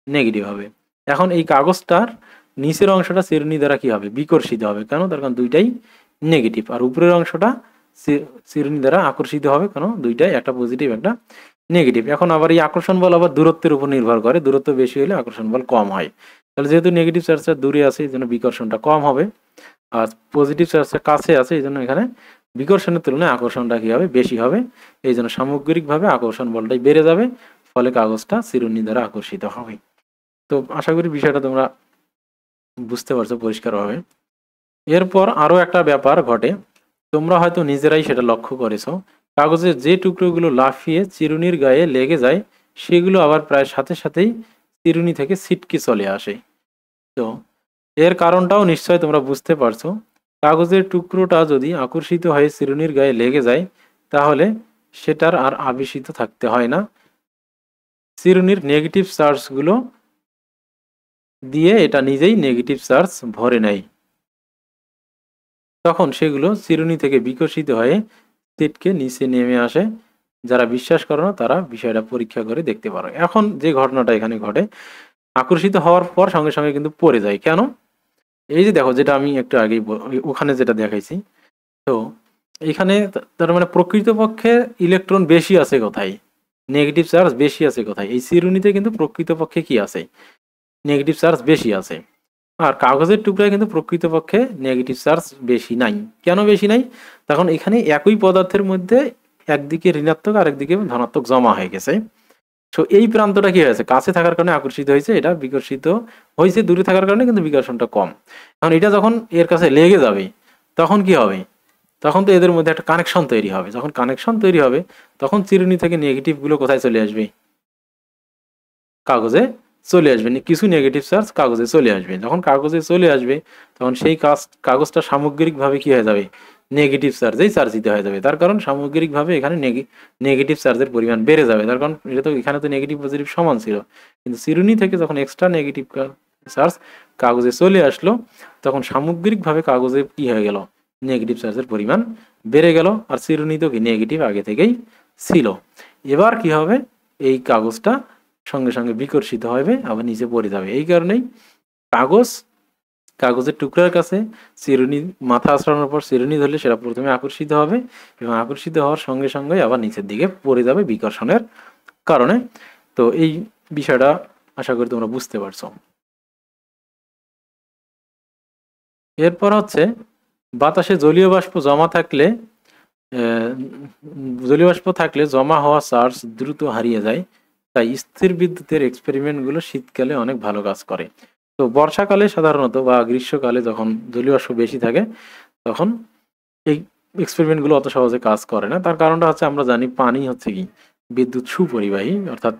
নেগেটিভ হবে। এখন এই কাগজটার নিচের অংশটা চিরুনি দ্বারা কি হবে, বিকর্ষিত হবে। কেন, তার কারণ দুইটাই নেগেটিভ। আর উপরের অংশটা চিরুনি দ্বারা আকর্ষিত হবে, কারণ দুইটাই, একটা পজিটিভ একটা নেগেটিভ। এখন আবার এই আকর্ষণ বল আবার দূরত্বের উপর নির্ভর করে, দূরত্ব বেশি হলে আকর্ষণ বল কম হয়। তাহলে যেহেতু নেগেটিভ চার্জটা দূরে আছে, এই জন্য বিকর্ষণটা কম হবে, আর পজিটিভ চার্জটা কাছে আছে, এই জন্য এখানে বিকর্ষণের তুলনায় আকর্ষণটা কি হবে, বেশি হবে। এই জন্য সামগ্রিকভাবে আকর্ষণ বলটাই বেড়ে যাবে, ফলে কাগজটা চিরুনি দ্বারা আকর্ষিত হবে। তো আশা করি বিষয়টা তোমরা বুঝতে পারছো পরিষ্কারভাবে। এরপর আরো একটা ব্যাপার ঘটে, তোমরা হয়তো নিজেরাই সেটা লক্ষ্য করেছো, কাগজের যে টুকরোগুলো লাফিয়ে চিরুনির গায়ে লেগে যায় সেগুলো আবার প্রায় সাথে সাথেই চিরুনি থেকে ছিটকে চলে আসে। তো এর কারণটাও নিশ্চয় তোমরা বুঝতে পারছো। কাগজের টুকরোটা যদি আকর্ষিত হয়ে চিরুনির গায়ে লেগে যায় তাহলে সেটার আর আবেশিত থাকতে হয় না, চিরুনির নেগেটিভ চার্জগুলো দিয়ে এটা নিজেই নেগেটিভ চার্জ ভরে নেয়। তখন সেগুলো চিরুনি থেকে বিকশিত হয়ে ছিটকে নিচে নেমে আসে। যারা বিশ্বাস করো না তারা বিষয়টা পরীক্ষা করে দেখতে পারো। এখন যে ঘটনাটা এখানে ঘটে, আকর্ষিত হওয়ার পর সঙ্গে সঙ্গে কিন্তু পড়ে যায় কেন? এই যে দেখো, যেটা আমি একটু আগেই ওখানে যেটা দেখাইছি, তো এখানে তার মানে প্রকৃতপক্ষে ইলেকট্রন বেশি আছে কোথায়, নেগেটিভ চার্জ বেশি আছে কোথায়? এই চিরুনিতে কিন্তু প্রকৃতপক্ষে কি আছে, নেগেটিভ চার্জ বেশি আছে। আর কাগজের টুকরায় কিন্তু প্রকৃতপক্ষে নেগেটিভ চার্জ বেশি নাই। কেন বেশি নাই? তখন এখানে একই পদার্থের মধ্যে একদিকে ঋণাত্মক আর একদিকে ধনাত্মক জমা হয়ে গেছে। তো এই প্রান্তটা কি হয়েছে, কাছে থাকার কারণে আকর্ষিত হয়েছে, এটা বিকর্ষিত হয়েছে দূরে থাকার কারণে কিন্তু বিকর্ষণটা কম। এখন এটা যখন এর কাছে লেগে যাবে তখন কি হবে, তখন তো এদের মধ্যে একটা কানেকশন তৈরি হবে। যখন কানেকশন তৈরি হবে তখন চিরুনি থেকে নেগেটিভ গুলো কোথায় চলে আসবে, কাগজে চলে আসবে। কিছু নেগেটিভ চার্জ কাগজে চলে আসবে। যখন কাগজে চলে আসবে তখন সেই কাগজটা সামগ্রিকভাবে কি হয়ে যাবে, নেগেটিভ চার্জেই চার্জিত হয়ে যাবে। তার কারণ সামগ্রিকভাবে এখানে নেগেটিভ চার্জের পরিমাণ বেড়ে যাবে। তার কারণ এটা তো এখানে তো নেগেটিভ পজিটিভ সমান ছিল, কিন্তু চিরুনি থেকে যখন এক্সট্রা নেগেটিভ চার্জ কাগজে চলে আসলো তখন সামগ্রিকভাবে কাগজে কি হয়ে গেল, নেগেটিভ চার্জের পরিমাণ বেড়ে গেল। আর চিরুনি তো কি নেগেটিভ আগে থেকেই ছিল। এবার কি হবে, এই কাগজটা সঙ্গে সঙ্গে বিকর্ষিত হবে, আবার নিচে পড়ে যাবে। এই কারণেই কাগজ, কাগজের টুকরার কাছে চিরুনি, মাথা আঁচড়ানোর পর চিরুনি ধরলে সেটা প্রথমে আকর্ষিত হবে এবং আকর্ষিত হওয়ার সঙ্গে সঙ্গে আবার নিচের দিকে পড়ে যাবে বিকর্ষণের কারণে। তো এই বিষয়টা আশা করি তোমরা বুঝতে পারছো। এরপর হচ্ছে বাতাসে জলীয় বাষ্প জমা থাকলে, জলীয় বাষ্প থাকলে জমা হওয়া চার্জ দ্রুত হারিয়ে যায়। তাই স্থির বিদ্যুতের এক্সপেরিমেন্টগুলো শীতকালে অনেক ভালো কাজ করে। তো বর্ষাকালে সাধারণত বা গ্রীষ্মকালে যখন জলীয় বাষ্প বেশি থাকে তখন এই এক্সপেরিমেন্টগুলো অত সহজে কাজ করে না। তার কারণটা হচ্ছে আমরা জানি পানি হচ্ছে কি বিদ্যুৎ সুপরিবাহী, অর্থাৎ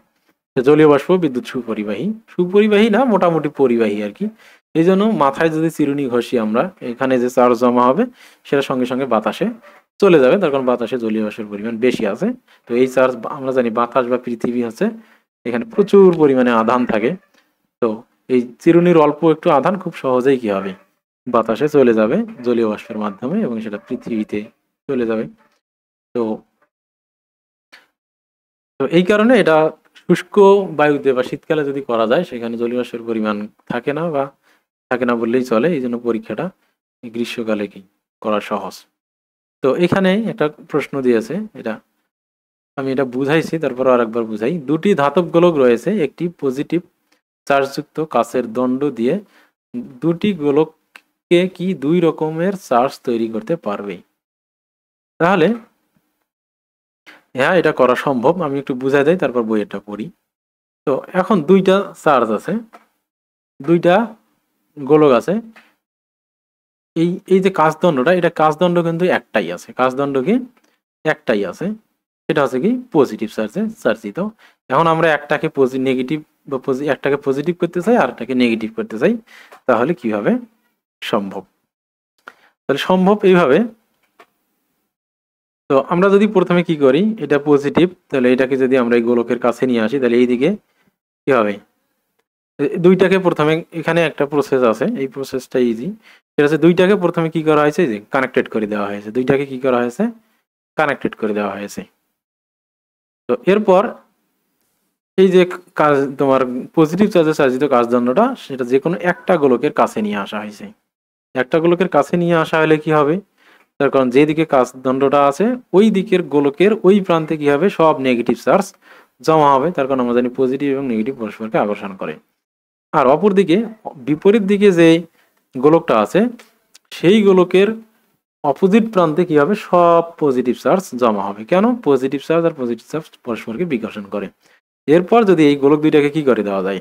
জলীয় বাষ্প বিদ্যুৎ সুপরিবাহী, সুপরিবাহী না মোটামুটি পরিবাহী আর কি। এই জন্য মাথায় যদি চিরুনি ঘষি আমরা, এখানে যে চার্জ জমা হবে সেটা সঙ্গে সঙ্গে বাতাসে চলে যাবে, তার কারণ বাতাসে জলীয় বাষ্পের পরিমাণ বেশি আছে। তো এই চার্জ আমরা জানি বাতাস বা পৃথিবী হচ্ছে এখানে প্রচুর পরিমাণে আধান থাকে। তো এই চিরুনির অল্প একটু আধান খুব সহজেই কি হবে, বাতাসে চলে যাবে জলীয় বাষ্পের মাধ্যমে এবং সেটা পৃথিবীতে চলে যাবে। তো তো এই কারণে এটা শুষ্ক বায়ুতে বা শীতকালে যদি করা যায় সেখানে জলীয় বাষ্পের পরিমাণ থাকে না, বা থাকে না বললেই চলে। এই জন্য পরীক্ষাটা গ্রীষ্মকালে কি করা সহজ। তো এখানে একটা প্রশ্ন দিয়েছে, এটা আমি এটা বুঝাইছি, তারপর আরেকবার বুঝাই। দুটি ধাতব গোলক রয়েছে, একটি পজিটিভ চার্জযুক্ত কাচের দণ্ড দিয়ে দুটি গোলককে কি দুই রকমের চার্জ তৈরি করতে পারবে? তাহলে হ্যাঁ, এটা করা সম্ভব। আমি একটু বুঝাই দেই তারপর বইয়েরটা পড়ি। তো এখন দুইটা চার্জ আছে, দুইটা গোলক আছে। এই এই যে কাচদণ্ডটা, এটা কাচদণ্ড কিন্তু একটাই আছে, কাচদণ্ড কি একটাই আছে, সেটা হচ্ছে কি পজিটিভ চার্জে চার্জিত। এখন আমরা একটাকে নেগেটিভ বা একটাকে পজিটিভ করতে চাই আর একটাকে নেগেটিভ করতে চাই, তাহলে কিভাবে সম্ভব? তাহলে সম্ভব এইভাবে। তো আমরা যদি প্রথমে কি করি, এটা পজিটিভ, তাহলে এটাকে যদি আমরা এই গোলকের কাছে নিয়ে আসি তাহলে এইদিকে কি হবে, দুইটাকে প্রথমে, এখানে একটা প্রসেস আছে, এই প্রসেসটা ইজি। সেটা হচ্ছে দুইটাকে প্রথমে কি করা হয়েছে, যে কানেক্টেড করে দেওয়া হয়েছে, দুইটাকে কি করা হয়েছে, কানেক্টেড করে দেওয়া হয়েছে। তো এরপর এই যে কাজ তোমার পজিটিভ চার্জে চার্জিত কাচদণ্ডটা সেটা যে কোনো একটা গোলকের কাছে নিয়ে আসা হয়েছে। একটা গোলকের কাছে নিয়ে আসা হলে কি হবে, তার কারণ যেদিকে কাচদণ্ডটা আছে ওই দিকের গোলকের ওই প্রান্তে কি হবে, সব নেগেটিভ চার্জ জমা হবে। তার কারণ আমরা জানি পজিটিভ এবং নেগেটিভ পরস্পরকে আকর্ষণ করে। আর অপর দিকে বিপরীত দিকে যে গোলকটা আছে সেই গোলকের অপোজিট প্রান্তে কি হবে, সব পজিটিভ চার্জ জমা হবে। কেন? পজিটিভ চার্জ আর পজিটিভ চার্জ পরস্পরকে বিকর্ষণ করে। এরপর যদি এই গোলক দুইটাকে কি করে দেওয়া যায়,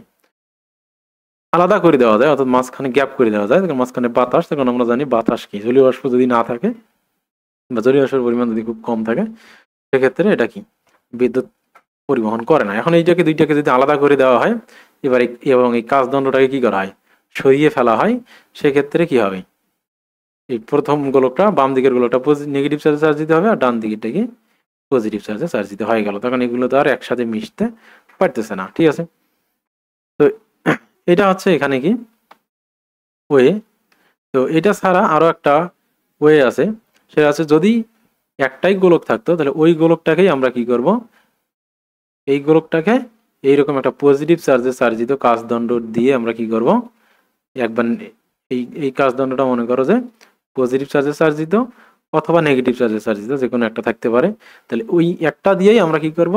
আলাদা করে দেওয়া যায়, অর্থাৎ মাঝখানে গ্যাপ করে দেওয়া যায়, মাঝখানে বাতাস, তখন আমরা জানি বাতাস কি, জলীয় বাষ্প যদি না থাকে বা জলীয় বাষ্পের পরিমাণ যদি খুব কম থাকে সেক্ষেত্রে এটা কি বিদ্যুৎ পরিবহন করে না। এখন এইটাকে দুইটাকে যদি আলাদা করে দেওয়া হয় এবার এবং এই কাচদণ্ডটাকে কি করা হয়, সরিয়ে ফেলা হয়, সেক্ষেত্রে কি হবে, এই প্রথম গোলকটা বাম দিকের গোলকটা নেগেটিভ চার্জে চার্জ দিতে হবে আর ডান দিকেরটা কি পজিটিভ চার্জে চার্জ দিতে হয়ে গেল, তখন এগুলো তো আর একসাথে মিশতে পারতেছে না। ঠিক আছে, তো এটা হচ্ছে এখানে কি ওয়ে। তো এটা ছাড়া আরো একটা ওয়ে আছে, সেটা আছে যদি একটাই গোলক থাকতো তাহলে ওই গোলকটাকেই আমরা কি করব, এই গোলকটাকে এইরকম একটা পজিটিভ চার্জে চার্জিত কাচদণ্ড দিয়ে আমরা কি করব, একবার এই এই কাচদণ্ডটা মনে করো যে পজিটিভ চার্জে চার্জিত অথবা নেগেটিভ চার্জে চার্জিত, যে কোনো একটা থাকতে পারে, তাহলে ওই একটা দিয়েই আমরা কি করব,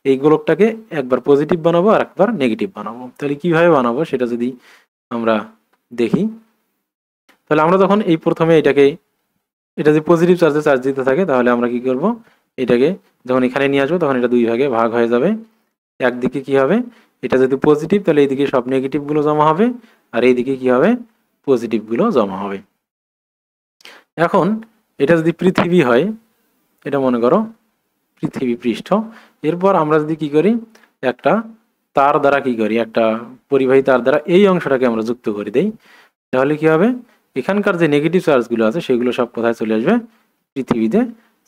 এই গোলকটাকে একবার পজিটিভ বানাবো আর একবার নেগেটিভ বানাবো। তাহলে কিভাবে বানাবো সেটা যদি আমরা দেখি, তাহলে আমরা যখন এই প্রথমে এটাকে, এটা যদি পজিটিভ চার্জে চার্জ দিতে থাকে তাহলে আমরা কি করব, এটাকে যখন এখানে নিয়ে আসবো তখন এটা দুই ভাগে ভাগ হয়ে যাবে। একদিকে কি হবে, এটা যদি পজিটিভ তাহলে এইদিকে সব নেগেটিভ গুলো জমা হবে, আর এইদিকে কি হবে, পজিটিভ গুলো জমা হবে। এখন এটা যদি পৃথিবী হয়, এটা মনে করো পৃথিবী পৃষ্ঠ, এরপর আমরা যদি কি করি, একটা তার দ্বারা কি করি, একটা পরিবাহী তার দ্বারা এই অংশটাকে আমরা যুক্ত করে দেই, তাহলে কি হবে, এখানকার যে নেগেটিভ চার্জগুলো আছে সেগুলো সব কোথায় চলে আসবে, পৃথিবীতে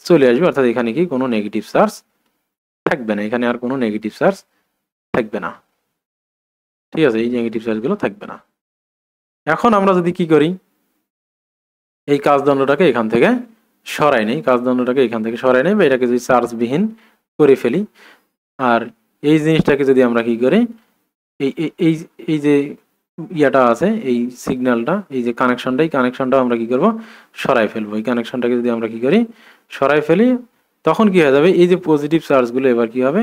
চলে আসবে, অর্থাৎ এখানে কি কোনো নেগেটিভ চার্জ থাকবে না, এখানে আর কোনো নেগেটিভ চার্জ থাকবে না। ঠিক আছে, এই নেগেটিভ চার্জগুলো থাকবে না। এখন আমরা যদি কি করি, এই কাচদণ্ডটাকে এখান থেকে সরাই নেই, কাচদণ্ডটাকে এখান থেকে সরাই নেই বা এটাকে যদি চার্জবিহীন করে ফেলি, আর এই জিনিসটাকে যদি আমরা কি করি, এই এই এই যে ইয়াটা আছে, এই সিগন্যালটা, এই যে কানেকশনটা, এই কানেকশনটা আমরা কি করব, সরাই ফেলবো। এই কানেকশনটাকে যদি আমরা কি করি, সরাই ফেলি, তখন কি হয়ে যাবে, এই যে পজিটিভ চার্জগুলো এবার কি হবে,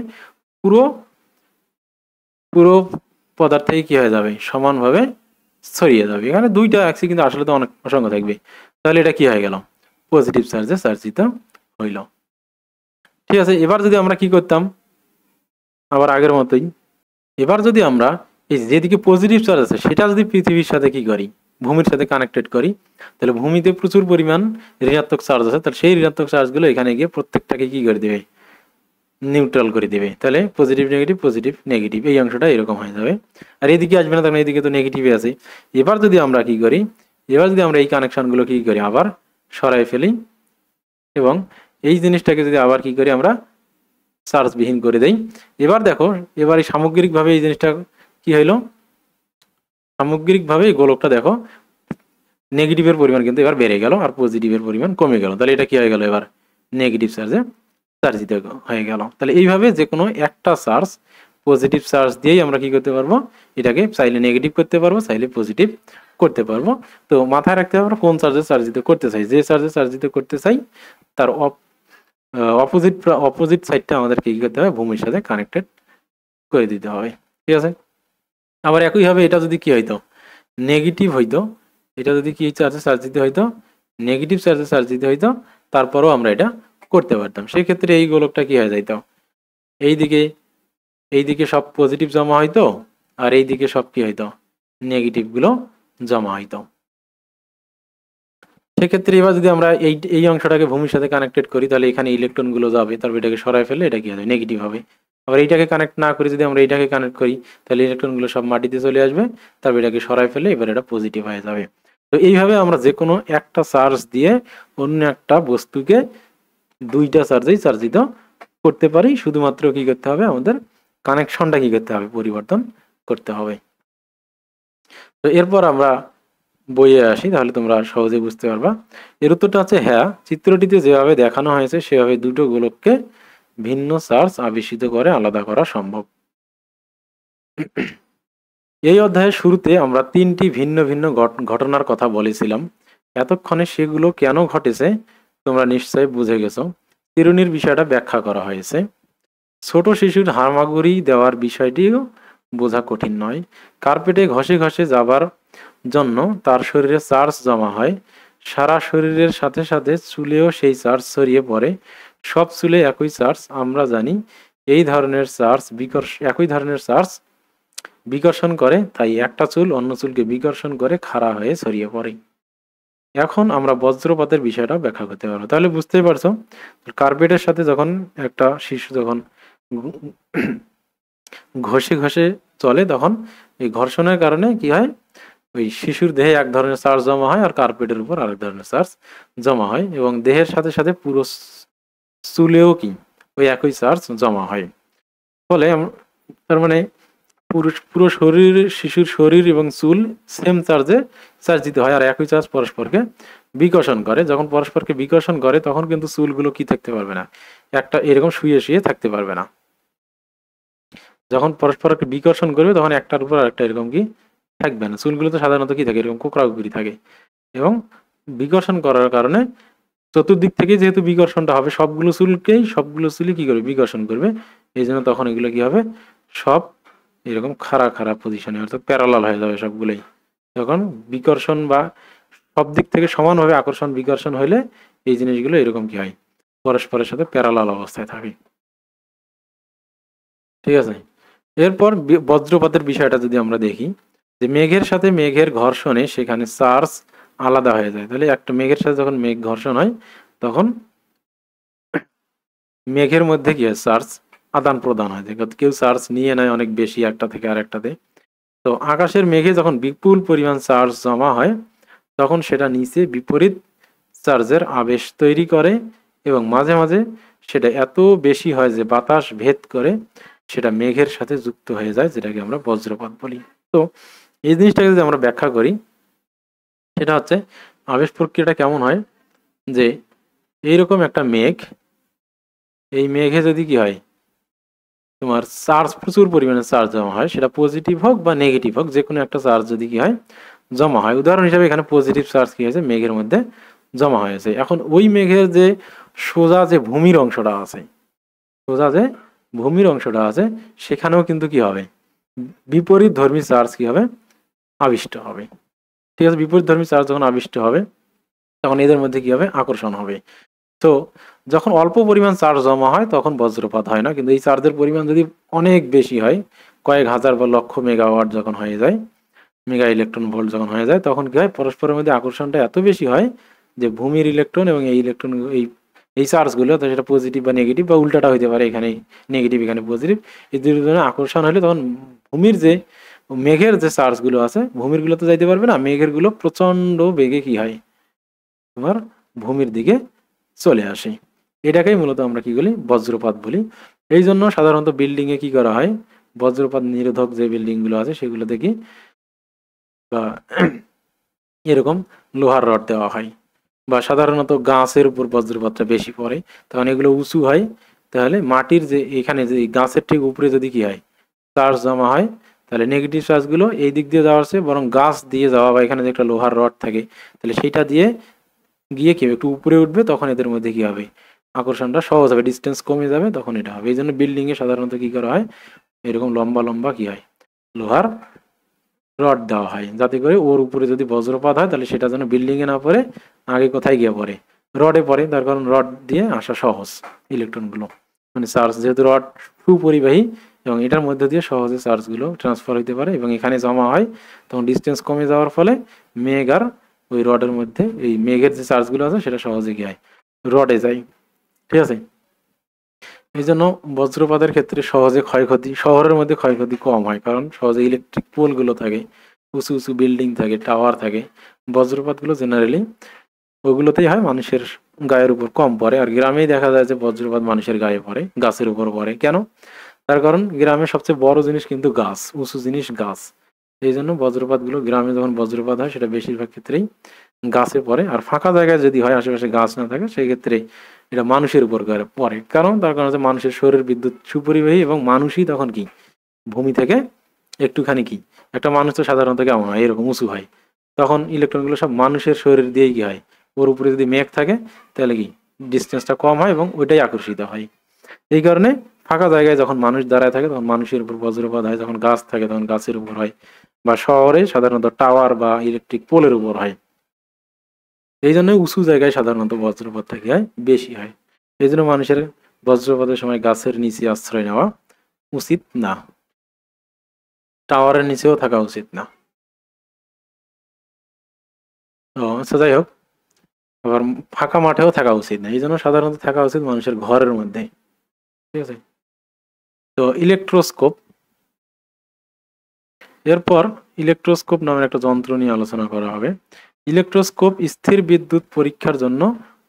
পুরো পুরো পদার্থেই কি হয়ে যাবে, সমানভাবে ছড়িয়ে যাবে। এখানে দুইটা অ্যাক্সি কিন্তু আসলে তো অনেক অসংখ্য থাকবে, তাহলে এটা কি হয়ে গেল, পজিটিভ চার্জে চার্জিত হইল। ঠিক আছে, এবার যদি আমরা কি করতাম, আবার আগের মতোই, এবার যদি আমরা এই যেদিকে পজিটিভ চার্জ আছে সেটা যদি পৃথিবীর সাথে কি করি, ভূমির সাথে কানেক্টেড করি, তাহলে ভূমিতে প্রচুর পরিমাণ ঋণাত্মক চার্জ আছে, তাহলে সেই ঋণাত্মক চার্জগুলো এখানে গিয়ে প্রত্যেকটাকে কি করে দেবে, নিউট্রাল করে দিবে। তাহলে পজিটিভ নেগেটিভ এই অংশটা এরকম হয়ে যাবে, আর এদিকে আসবে না, তখন এদিকে তো নেগেটিভে আছে। এবার যদি আমরা কি করি, এবার যদি আমরা এই কানেকশনগুলো কি করি, আবার সরাই ফেলি, এবং এই জিনিসটাকে যদি আবার কি করি, আমরা চার্জবিহীন করে দেই, এবার দেখো, এবার এই সামগ্রিকভাবে এই জিনিসটা কি হইলো, সামগ্রিকভাবে এই গোলকটা দেখো নেগেটিভের পরিমাণ কিন্তু এবার বেড়ে গেল আর পজিটিভের পরিমাণ কমে গেল, তাহলে এটা কি হয়ে গেল, এবার নেগেটিভ চার্জে চার্জিত হয়ে গেল। তাহলে এইভাবে যে কোনো একটা চার্জ পজিটিভ চার্জ দিয়েই আমরা কি করতে পারবো, এটাকে চাইলে নেগেটিভ করতে পারবো, চাইলে পজিটিভ করতে পারবো। তো মাথায় রাখতে হবে কোন চার্জে চার্জিত করতে চাই, যে চার্জে চার্জিত করতে চাই তার অপোজিট সাইডটা আমাদেরকে কি করতে হবে, ভূমির সাথে কানেক্টেড করে দিতে হবে। ঠিক আছে, আবার একইভাবে এটা যদি কি হইতো, নেগেটিভ হইতো, এটা যদি কি চার্জে চার্জ দিতে হইতো, নেগেটিভ চার্জে চার্জ দিতে হইতো, তারপরেও আমরা এটা করতে পারতাম। সেই ক্ষেত্রে এই গোলকটা কি হয়ে যাইতো, এইদিকে সব পজিটিভ জমা হইতো আর এইদিকে সব কি হইতো, নেগেটিভ গুলো জমা হইতো। সেক্ষেত্রে এবার যদি আমরা এই অংশটাকে ভূমির সাথে কানেক্টেড করি, তাহলে এখানে ইলেকট্রন গুলো যাবে, তারপর এটাকে সরাই ফেলে এটা কি হবে, নেগেটিভ হবে। আবার এইটাকে কানেক্ট না করে যদি আমরা এইটাকে কানেক্ট করি, তাহলে ইলেকট্রন গুলো সব মাটিতে চলে আসবে, তারপর এটাকে সরাই ফেলে এবার এটা পজিটিভ হয়ে যাবে। তো এইভাবে আমরা যে কোনো একটা চার্জ দিয়ে অন্য একটা বস্তুকে দুইটা চার্জেই চার্জিত করতে পারি, শুধুমাত্র কি করতে হবে, আমাদের কানেকশনটা কি করতে হবে, পরিবর্তন করতে হবে। তো এরপর আমরা বইয়ে আসি, তাহলে তোমরা সহজে বুঝতে পারবা। এর উত্তরটা হচ্ছে হ্যাঁ, চিত্রটিতে যেভাবে দেখানো হয়েছে সেভাবে দুটো গোলককে ভিন্ন চার্জ আবেশিত করে আলাদা করা সম্ভব। এই অধ্যায়ের শুরুতে আমরা তিনটি ভিন্ন ভিন্ন ঘটনার কথা বলেছিলাম, এতক্ষণে সেগুলো কেন ঘটেছে তোমরা নিশ্চয়ই বুঝে গেছো। চিরুনির বিষয়টা ব্যাখ্যা করা হয়েছে। ছোট শিশুর হামাগুড়ি দেওয়ার বিষয়টিও বোঝা কঠিন নয়। কার্পেটে ঘষে ঘষে যাবার জন্য তার শরীরে চার্জ জমা হয়, সারা শরীরের সাথে সাথে চুলেও সেই চার্জ ছড়িয়ে পড়ে। সব চুলে একই চার্জ, আমরা জানি এই ধরনের চার্জ একই ধরনের চার্জ বিকর্ষণ করে, তাই একটা চুল অন্য চুলকে বিকর্ষণ করে খাড়া হয়ে ছড়িয়ে পড়ে। এখন আমরা বজ্রপাতের বিষয়টা ব্যাখ্যা করতে পারবো। তাহলে বুঝতেই পারছো, কার্পেটের সাথে যখন একটা শিশু যখন ঘষে ঘষে চলে, তখন এই ঘর্ষণের কারণে কি হয়, ওই শিশুর দেহে এক ধরনের চার্জ জমা হয় আর কার্পেটের উপর আরেক ধরনের চার্জ জমা হয়, এবং দেহের সাথে সাথে পুরো চুলেও কি ওই একই চার্জ জমা হয়। ফলে তার মানে পুরো পুরো শরীর, শিশুর শরীর এবং চুল সেম চার্জে চার্জিত হয়, আর একই চার্জ পরস্পরকে বিকর্ষণ করে। যখন পরস্পরকে বিকর্ষণ করে তখন কিন্তু চুলগুলো কি থাকতে পারবে না, একটা এরকম শুয়ে শুয়ে থাকতে পারবে না। যখন পরস্পরকে বিকর্ষণ করবে তখন একটার উপর আরেকটা এরকম কি থাকবে না। চুলগুলো তো সাধারণত কি থাকে, এরকম কোকড়াকুকড়ি থাকে, এবং বিকর্ষণ করার কারণে চতুর্দিক থেকে যেহেতু বিকর্ষণটা হবে, সবগুলো চুলই কি করবে, বিকর্ষণ করবে। এই জন্য তখন এগুলো কি হবে, সব এরকম খাড়া খাড়া পজিশনে, অর্থাৎ প্যারালাল হয়ে যাবে সবগুলোই। তখন বিকর্ষণ বা সব দিক থেকে সমানভাবে আকর্ষণ বিকর্ষণ হলে এই জিনিসগুলো এরকম কি হয়, পরস্পরের সাথে প্যারালাল অবস্থায় থাকে। ঠিক আছে। এরপর বজ্রপাতের বিষয়টা যদি আমরা দেখি, যে মেঘের সাথে মেঘের ঘর্ষণে সেখানে চার্জ আলাদা হয়ে যায়। তাহলে একটা মেঘের সাথে যখন মেঘ ঘর্ষণ হয় তখন মেঘের মধ্যে কি হয়, চার্জ আদান প্রদান হয়, কেউ চার্জ নিয়ে নেয় অনেক বেশি একটা থেকে আরেকটাতে। তো আকাশের মেঘে যখন বিপুল পরিমাণ চার্জ জমা হয় তখন সেটা নিচে বিপরীত চার্জের আবেশ তৈরি করে, এবং মাঝে মাঝে সেটা এত বেশি হয় যে বাতাস ভেদ করে সেটা মেঘের সাথে যুক্ত হয়ে যায়, যেটাকে আমরা বজ্রপাত বলি। তো এই জিনিসটাকে যদি আমরা ব্যাখ্যা করি, সেটা হচ্ছে আবেশ প্রক্রিয়াটা কেমন হয়, যে এইরকম একটা মেঘ, এই মেঘে যদি কি হয়, তোমার চার্জ, প্রচুর পরিমাণে চার্জ জমা হয়, সেটা পজিটিভ হোক বা নেগেটিভ হোক, যে কোনো একটা চার্জ যদি কি হয়, জমা হয়। উদাহরণ হিসাবে এখানে পজিটিভ চার্জ কি হয়েছে, মেঘের মধ্যে জমা হয়েছে। এখন ওই মেঘের যে সোজা যে ভূমির অংশটা আছে, সোজা যে ভূমির অংশটা আছে, সেখানেও কিন্তু কি হবে, বিপরীত ধর্মী চার্জ কি হবে, আবিষ্ট হবে। ঠিক আছে, বিপরীত ধর্মী চার্জ যখন আবিষ্ট হবে তখন এদের মধ্যে কি হবে, আকর্ষণ হবে। তো যখন অল্প পরিমাণ চার্জ জমা হয় তখন বজ্রপাত হয় না, কিন্তু এই চার্জের পরিমাণ যদি অনেক বেশি হয়, কয়েক হাজার বা লক্ষ মেগাওয়াট যখন হয়ে যায়, মেগা ইলেকট্রন ভোল্ট যখন হয়ে যায়, তখন কি হয়, পরস্পরের মধ্যে আকর্ষণটা এত বেশি হয় যে ভূমির ইলেকট্রন এবং এই ইলেকট্রন, এই চার্জগুলো, তো সেটা পজিটিভ বা নেগেটিভ বা উল্টাটা হইতে পারে, এখানে নেগেটিভ এখানে পজিটিভ, এই দুজনের আকর্ষণ হলে তখন ভূমির যে মেঘের যে চার্জগুলো আছে, ভূমির গুলো তো যাইতে পারবে না, মেঘের গুলো প্রচন্ড বেগে কি হয়, তোমার ভূমির দিকে চলে আসে। এটাকেই মূলত আমরা কি বলি, বজ্রপাত বলি। এই জন্য সাধারণত বিল্ডিং এ কি করা হয়, বজ্রপাত নিরোধক যে বিল্ডিং গুলো আছে সেগুলোতে কি বা এরকম লোহার রড দেওয়া হয়, বা সাধারণত গাছের উপর বজ্রপাতটা বেশি পড়ে, তখন এগুলো উঁচু হয়। তাহলে মাটির যে এখানে যে গাছের ঠিক উপরে যদি কি হয়, চার্জ জমা হয়, তাহলে নেগেটিভ চার্জগুলো এই দিক দিয়ে যাওয়ার চেয়ে বরং গাছ দিয়ে যাওয়া, বা এখানে যে একটা লোহার রড থাকে, তাহলে সেইটা দিয়ে গিয়ে কি একটু উপরে উঠবে, তখন এদের মধ্যে কি হবে, আকর্ষণটা সহজ হবে, ডিস্টেন্স কমে যাবে, তখন এটা হবে। এই জন্য বিল্ডিং এ সাধারণত কি করা হয়, এরকম লম্বা লম্বা কি হয়, লোহার রড দেওয়া হয়, যাতে করে ওর উপরে যদি বজ্রপাত হয় তাহলে সেটা যেন বিল্ডিং এ না পড়ে, আগে কোথায় গিয়ে পড়ে, রডে পড়ে। তার কারণ রড দিয়ে আসা সহজ ইলেকট্রন গুলো, মানে চার্জ যেহেতু রড সুপরিবাহী, এবং এটার মধ্যে দিয়ে সহজে চার্জ গুলো ট্রান্সফার হইতে পারে এবং এখানে জমা হয়, তখন ডিস্টেন্স কমে যাওয়ার ফলে মেঘ আর ওই রডের মধ্যে, এই মেঘের যে চার্জ গুলো আছে সেটা সহজে কি হয়, রডে যায়। ঠিক আছে। এই জন্য বজ্রপাতের ক্ষেত্রে সহজে ক্ষয়ক্ষতি, শহরের মধ্যে ক্ষয়ক্ষতি কম হয়, কারণ সহজে ইলেকট্রিক পোল গুলো থাকে, উঁচু উঁচু বিল্ডিং থাকে, টাওয়ার থাকে। বজ্রপাত গুলো জেনারেলি ওগুলোতেই হয়, মানুষের গায়ের উপর কম পড়ে। আর গ্রামেই দেখা যায় যে বজ্রপাত মানুষের গায়ে পড়ে, গাছের উপর পড়ে। কেন? তার কারণ গ্রামের সবচেয়ে বড় জিনিস কিন্তু গাছ, উঁচু জিনিস গাছ। এই জন্য বজ্রপাত গুলো গ্রামে যখন বজ্রপাত হয় সেটা বেশিরভাগ ক্ষেত্রেই গাছে পড়ে। আর ফাঁকা জায়গায় যদি হয়, আশেপাশে গাছ না থাকে, সেই ক্ষেত্রে এটা মানুষের উপর পড়ে। কারণ তার কারণ হচ্ছে মানুষের শরীর বিদ্যুৎ সুপরিবাহী, এবং মানুষই তখন কি ভূমি থেকে একটুখানি কি, একটা মানুষ তো সাধারণত কেমন হয়, এরকম উঁচু হয়, তখন ইলেকট্রন গুলো সব মানুষের শরীর দিয়েই কি হয়, ওর উপরে যদি মেঘ থাকে তাহলে কি ডিস্টেন্সটা কম হয় এবং ওইটাই আকর্ষিত হয়। এই কারণে ফাঁকা জায়গায় যখন মানুষ দাঁড়ায় থাকে তখন মানুষের উপর বজ্রপাত হয়, যখন গাছ থাকে তখন গাছের উপর হয়, বা শহরে সাধারণত টাওয়ার বা ইলেকট্রিক পোলের উপর হয়। এই জন্য উঁচু জায়গায় সাধারণত বজ্রপাতটা কি হয়, বেশি হয়। এই জন্য মানুষের বজ্রপাতের সময় গাছের নিচে আশ্রয় নেওয়া উচিত না। টাওয়ারের নিচেও থাকা উচিত না। তো আচ্ছা, যাই হোক, আবার ফাঁকা মাঠেও থাকা উচিত না, এই জন্য সাধারণত থাকা উচিত মানুষের ঘরের মধ্যে। ঠিক আছে। তো ইলেকট্রোস্কোপ, এরপর ইলেকট্রোস্কোপ নামের একটা যন্ত্র নিয়ে আলোচনা করা হবে। ইলেকট্রোস্কোপ স্থির বিদ্যুৎ পরীক্ষার জন্য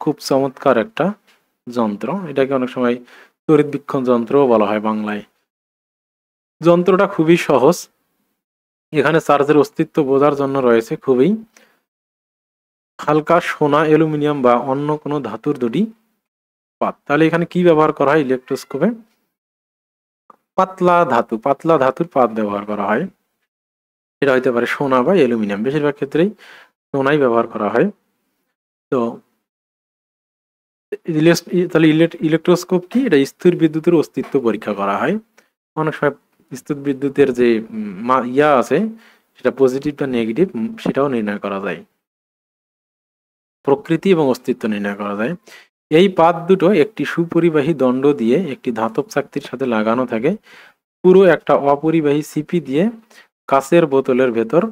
খুব চমৎকার একটা যন্ত্র, এটাকে অনেক সময় তড়িৎবীক্ষণ যন্ত্রও বলা হয় বাংলায়। যন্ত্রটা খুবই সহজ, এখানে চার্জের অস্তিত্ব বোঝার জন্য রয়েছে খুবই হালকা সোনা, অ্যালুমিনিয়াম বা অন্য কোনো ধাতুর দুটি পাত। তাহলে এখানে কি ব্যবহার করা হয় ইলেকট্রোস্কোপে? পাতলা ধাতুর পাত ব্যবহার করা হয়। এটা হইতে পারে সোনা বা অ্যালুমিনিয়াম, বেশিরভাগ ক্ষেত্রেই সোনাই ব্যবহার করা হয়। তো তাহলে ইলেকট্রোস্কোপ কি? এটা স্থির বিদ্যুতের অস্তিত্ব পরীক্ষা করা হয়। অনেক সময় স্থির বিদ্যুতের যে ইয়া আছে, সেটা পজিটিভ বা নেগেটিভ, সেটাও নির্ণয় করা যায়, প্রকৃতি এবং অস্তিত্ব নির্ণয় করা যায়। এই পাত দুটো একটি সুপরিবাহী দণ্ড দিয়ে একটি ধাতব চাকতির সাথে লাগানো থাকে। পুরো একটা অপরিবাহী সিপি দিয়ে কাচের বোতলের ভেতর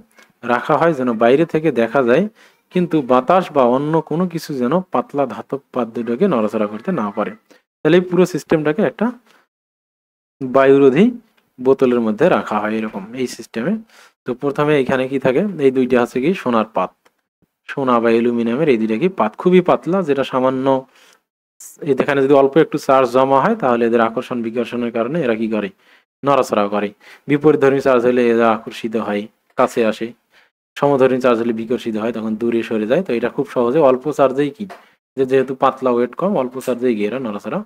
রাখা হয় যেন বাইরে থেকে দেখা যায়, কিন্তু বাতাস বা অন্য কোনো কিছু যেন পাতলা ধাতব পাত দুটোকে নড়াচড়া করতে না পারে। তাহলে এই পুরো সিস্টেমটাকে একটা বায়ুরোধী বোতলের মধ্যে রাখা হয় এরকম এই সিস্টেমে। তো প্রথমে এখানে কি থাকে, এই দুইটা আছে কি সোনার পাত, সোনা বা অ্যালুমিনিয়ামের এই দুইটা কি পাত, খুবই পাতলা, যেটা সামান্য এখানে যদি অল্প একটু চার্জ জমা হয় তাহলে এদের আকর্ষণ বিকর্ষণের কারণে এরা কি করে, নড়াচড়া করে। বিপরীতধর্মী চার্জ হলে এরা আকর্ষিত হয়, কাছে আসে। সমধর্মী চার্জ হলে বিকর্ষিত হয়, তখন দূরে সরে যায়। তো এটা খুব সহজে অল্প চার্জেই কি, যেহেতু পাতলা, ওয়েট কম, অল্প চার্জেই গিয়ে এরা নড়াচড়া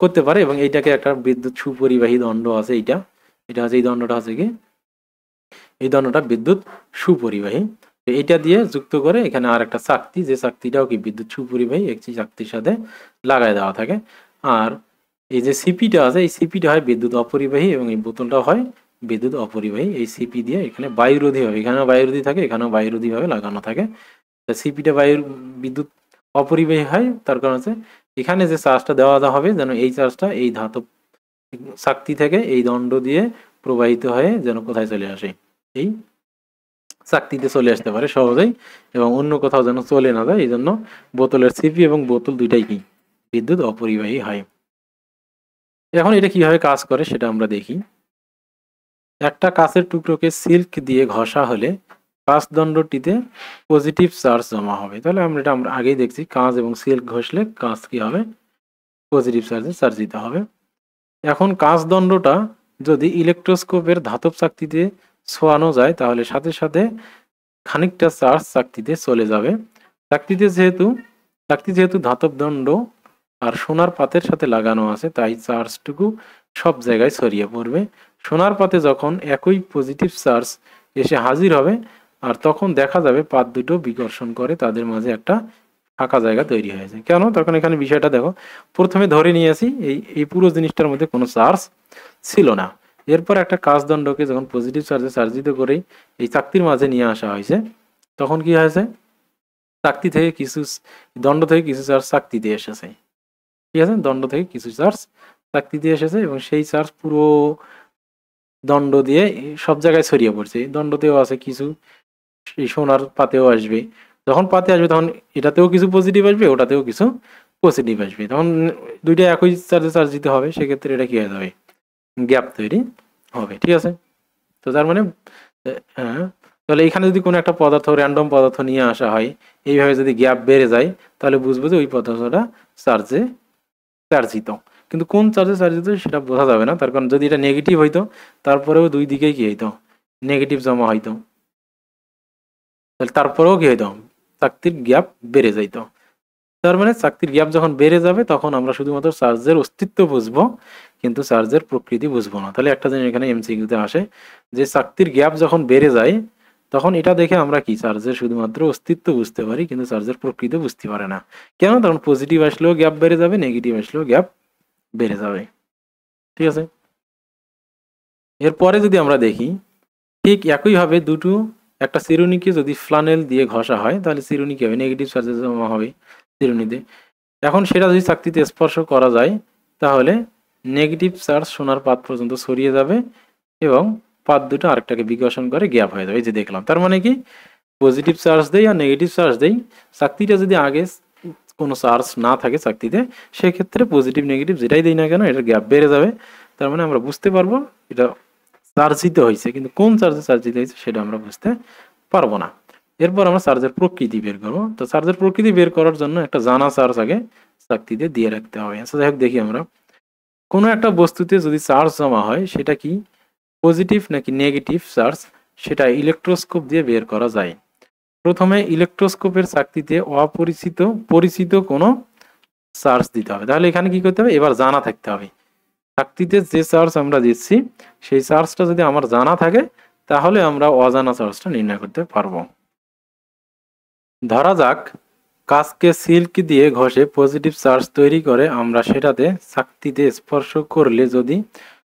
করতে পারে। এবং এইটাকে একটা বিদ্যুৎ সুপরিবাহী দণ্ড আছে, এটা এটা হচ্ছে, এই দণ্ডটা হচ্ছে কি, এই দণ্ডটা বিদ্যুৎ সুপরিবাহী। এটা দিয়ে যুক্ত করে এখানে আর একটা চাকতি, যে চাকতিটাও কি বিদ্যুৎ সুপরিবাহী, একটি চাকতির সাথে লাগাই দেওয়া থাকে। আর এই যে সিপিটা আছে, এই সিপিটা হয় বিদ্যুৎ অপরিবাহী এবং এই বোতলটাও হয় বিদ্যুৎ অপরিবাহী। এই সিপি দিয়ে এখানে বায়ুরোধী হবে, এখানেও বায়ুরোধী থাকে, এখানেও বায়ুরোধী ভাবে লাগানো থাকে। সিপিটা বিদ্যুৎ অপরিবাহী হয়, তার কারণ হচ্ছে এখানে যে চার্জটা দেওয়া হবে যেন এই চার্জটা এই ধাতব চাকতি থেকে এই দণ্ড দিয়ে প্রবাহিত হয়ে যেন কোথায় চলে আসে, এই চাকতিতে চলে আসতে পারে সহজেই, এবং অন্য কোথাও যেন চলে না যায়। এই জন্য বোতলের সিপি এবং বোতল দুইটাই কি বিদ্যুৎ অপরিবাহী হয়। এখন এটা কিভাবে কাজ করে সেটা আমরা দেখি। একটা কাঁচের টুকরোকে সিল্ক দিয়ে ঘষা হলে কাঁচদণ্ডটিতে পজিটিভ চার্জ জমা হবে। তাহলে আমরা আগেই দেখছি, কাঁচ এবং সিল্ক ঘষলে কাঁচ কি হবে, পজিটিভ চার্জে চার্জিত হবে। এখন কাঁচদণ্ডটা যদি ইলেকট্রোস্কোপের ধাতব চাকতিতে ছোঁয়ানো যায় তাহলে সাথে সাথে খানিকটা চার্জ চাকতিতে চলে যাবে। চাকতি যেহেতু ধাতব দণ্ড আর সোনার পাতের সাথে লাগানো আছে, তাই চার্জটুকু সব জায়গায় ছড়িয়ে পড়বে। সোনার পাতে যখন একই পজিটিভ চার্জ এসে হাজির হবে, আর তখন দেখা যাবে পাত দুটো বিকর্ষণ করে তাদের মাঝে একটা ফাঁকা জায়গা তৈরি হয়েছে। কেন? তখন এখানে বিষয়টা দেখো, প্রথমে ধরে নিয়েছি এই পুরো জিনিসটার মধ্যে কোনো চার্জ ছিল না। এরপর একটা কাঁচদণ্ডকে যখন পজিটিভ চার্জে চার্জিত করে এই চাকতির মাঝে নিয়ে আসা হয়েছে, তখন কি হয়েছে, চাকতি থেকে কিছু দণ্ড থেকে কিছু চার্জ চাকতিতে এসেছে। ঠিক আছে, দণ্ড থেকে কিছু চার্জ চাকতিতে এসেছে এবং সেই চার্জ পুরো দণ্ড দিয়ে সব জায়গায় ছড়িয়ে পড়ছে। দণ্ডতেও আছে কিছু, এই সোনার পাতেও আসবে। যখন পাতে আসবে তখন এটাতেও কিছু পজিটিভ আসবে, ওটাতেও কিছু পজিটিভ আসবে। তখন দুইটা একই চার্জে চার্জ দিতে হবে, সেক্ষেত্রে এটা কি হয়ে যাবে, গ্যাপ তৈরি হবে। ঠিক আছে। তো তার মানে হ্যাঁ, তাহলে এখানে যদি কোনো একটা পদার্থ, র্যান্ডম পদার্থ নিয়ে আসা হয়, এইভাবে যদি গ্যাপ বেড়ে যায় তাহলে বুঝবো যে ওই পদার্থটা চার্জে চার্জিত। কিন্তু কোন চার্জে চার্জিত সেটা বোঝা যাবে না, তার কারণ যদি এটা নেগেটিভ হইতো তারপরেও দুই দিকেই কি হইতো, নেগেটিভ জমা হইতো, তাহলে তারপরেও কি হইতো, চাকতির গ্যাপ বেড়ে যাইতো। তার মানে চাকতির গ্যাপ যখন বেড়ে যাবে তখন আমরা শুধুমাত্র চার্জের অস্তিত্ব বুঝবো, কিন্তু চার্জের প্রকৃতি বুঝবো না। তাহলে একটা জিনিস এখানে এমসিকিউতে আসে যে চাকতির গ্যাপ যখন বেড়ে যায় তখন এটা দেখে আমরা কি চার্জের শুধুমাত্র অস্তিত্ব বুঝতে পারি, কিন্তু চার্জের প্রকৃতি বুঝতে পারে না। কেন? তখন পজিটিভ আসলেও গ্যাপ বেড়ে যাবে, নেগেটিভ আসলেও গ্যাপ বেড়ে যাবে। ঠিক আছে। এরপরে যদি আমরা দেখি, ঠিক একইভাবে একটা চিরুনিকে যদি ফ্লানেল দিয়ে ঘষা হয় তাহলে চিরুনি কি হবে, নেগেটিভ চার্জে জমা হবে চিরুনিতে। এখন সেটা যদি চাকতিতে স্পর্শ করা যায় তাহলে নেগেটিভ চার্জ সোনার পাত পর্যন্ত ছড়িয়ে যাবে এবং পাত দুটো আরেকটাকে বিকর্ষণ করে গ্যাপ হয়ে যাবে। এই যে দেখলাম, তার মানে কি পজিটিভ চার্জ দেই আর নেগেটিভ চার্জ দেই, চাকতিটা যদি আগে কোনো চার্জ না থাকে চাকতিতে, সেক্ষেত্রে পজিটিভ নেগেটিভ যেটাই দেই না কেন এটার গ্যাপ বেড়ে যাবে। তার মানে আমরা বুঝতে পারবো এটা চার্জিত হয়েছে, কিন্তু কোন চার্জে চার্জিত হয়েছে সেটা আমরা বুঝতে পারবো না। এরপর আমরা চার্জের প্রকৃতি বের করবো। তো চার্জের প্রকৃতি বের করার জন্য একটা জানা চার্জ আগে চাকতিতে দিয়ে রাখতে হবে। আচ্ছা যাই হোক, দেখি আমরা কোনো একটা বস্তুতে যদি চার্জ জমা হয় সেটা কি পজিটিভ নাকি নেগেটিভ চার্জ, সেটা ইলেকট্রোস্কোপ দিয়ে বের করা যায়। প্রথমে ইলেকট্রোস্কোপের চাকতিতে পরিচিত কোনো চার্জ দিতে হবে। তাহলে এখানে কি করতে হবে, এবার জানা থাকতে হবে। চাকতিতে যে চার্জ আমরা দিচ্ছি সেই চার্জটা যদি আমার জানা থাকে তাহলে আমরা অজানা চার্জটা নির্ণয় করতে পারবো। ধরা যাক কাচকে সিল্ক দিয়ে ঘষে পজিটিভ চার্জ তৈরি করে আমরা সেটাতে চাকতিতে স্পর্শ করলে যদি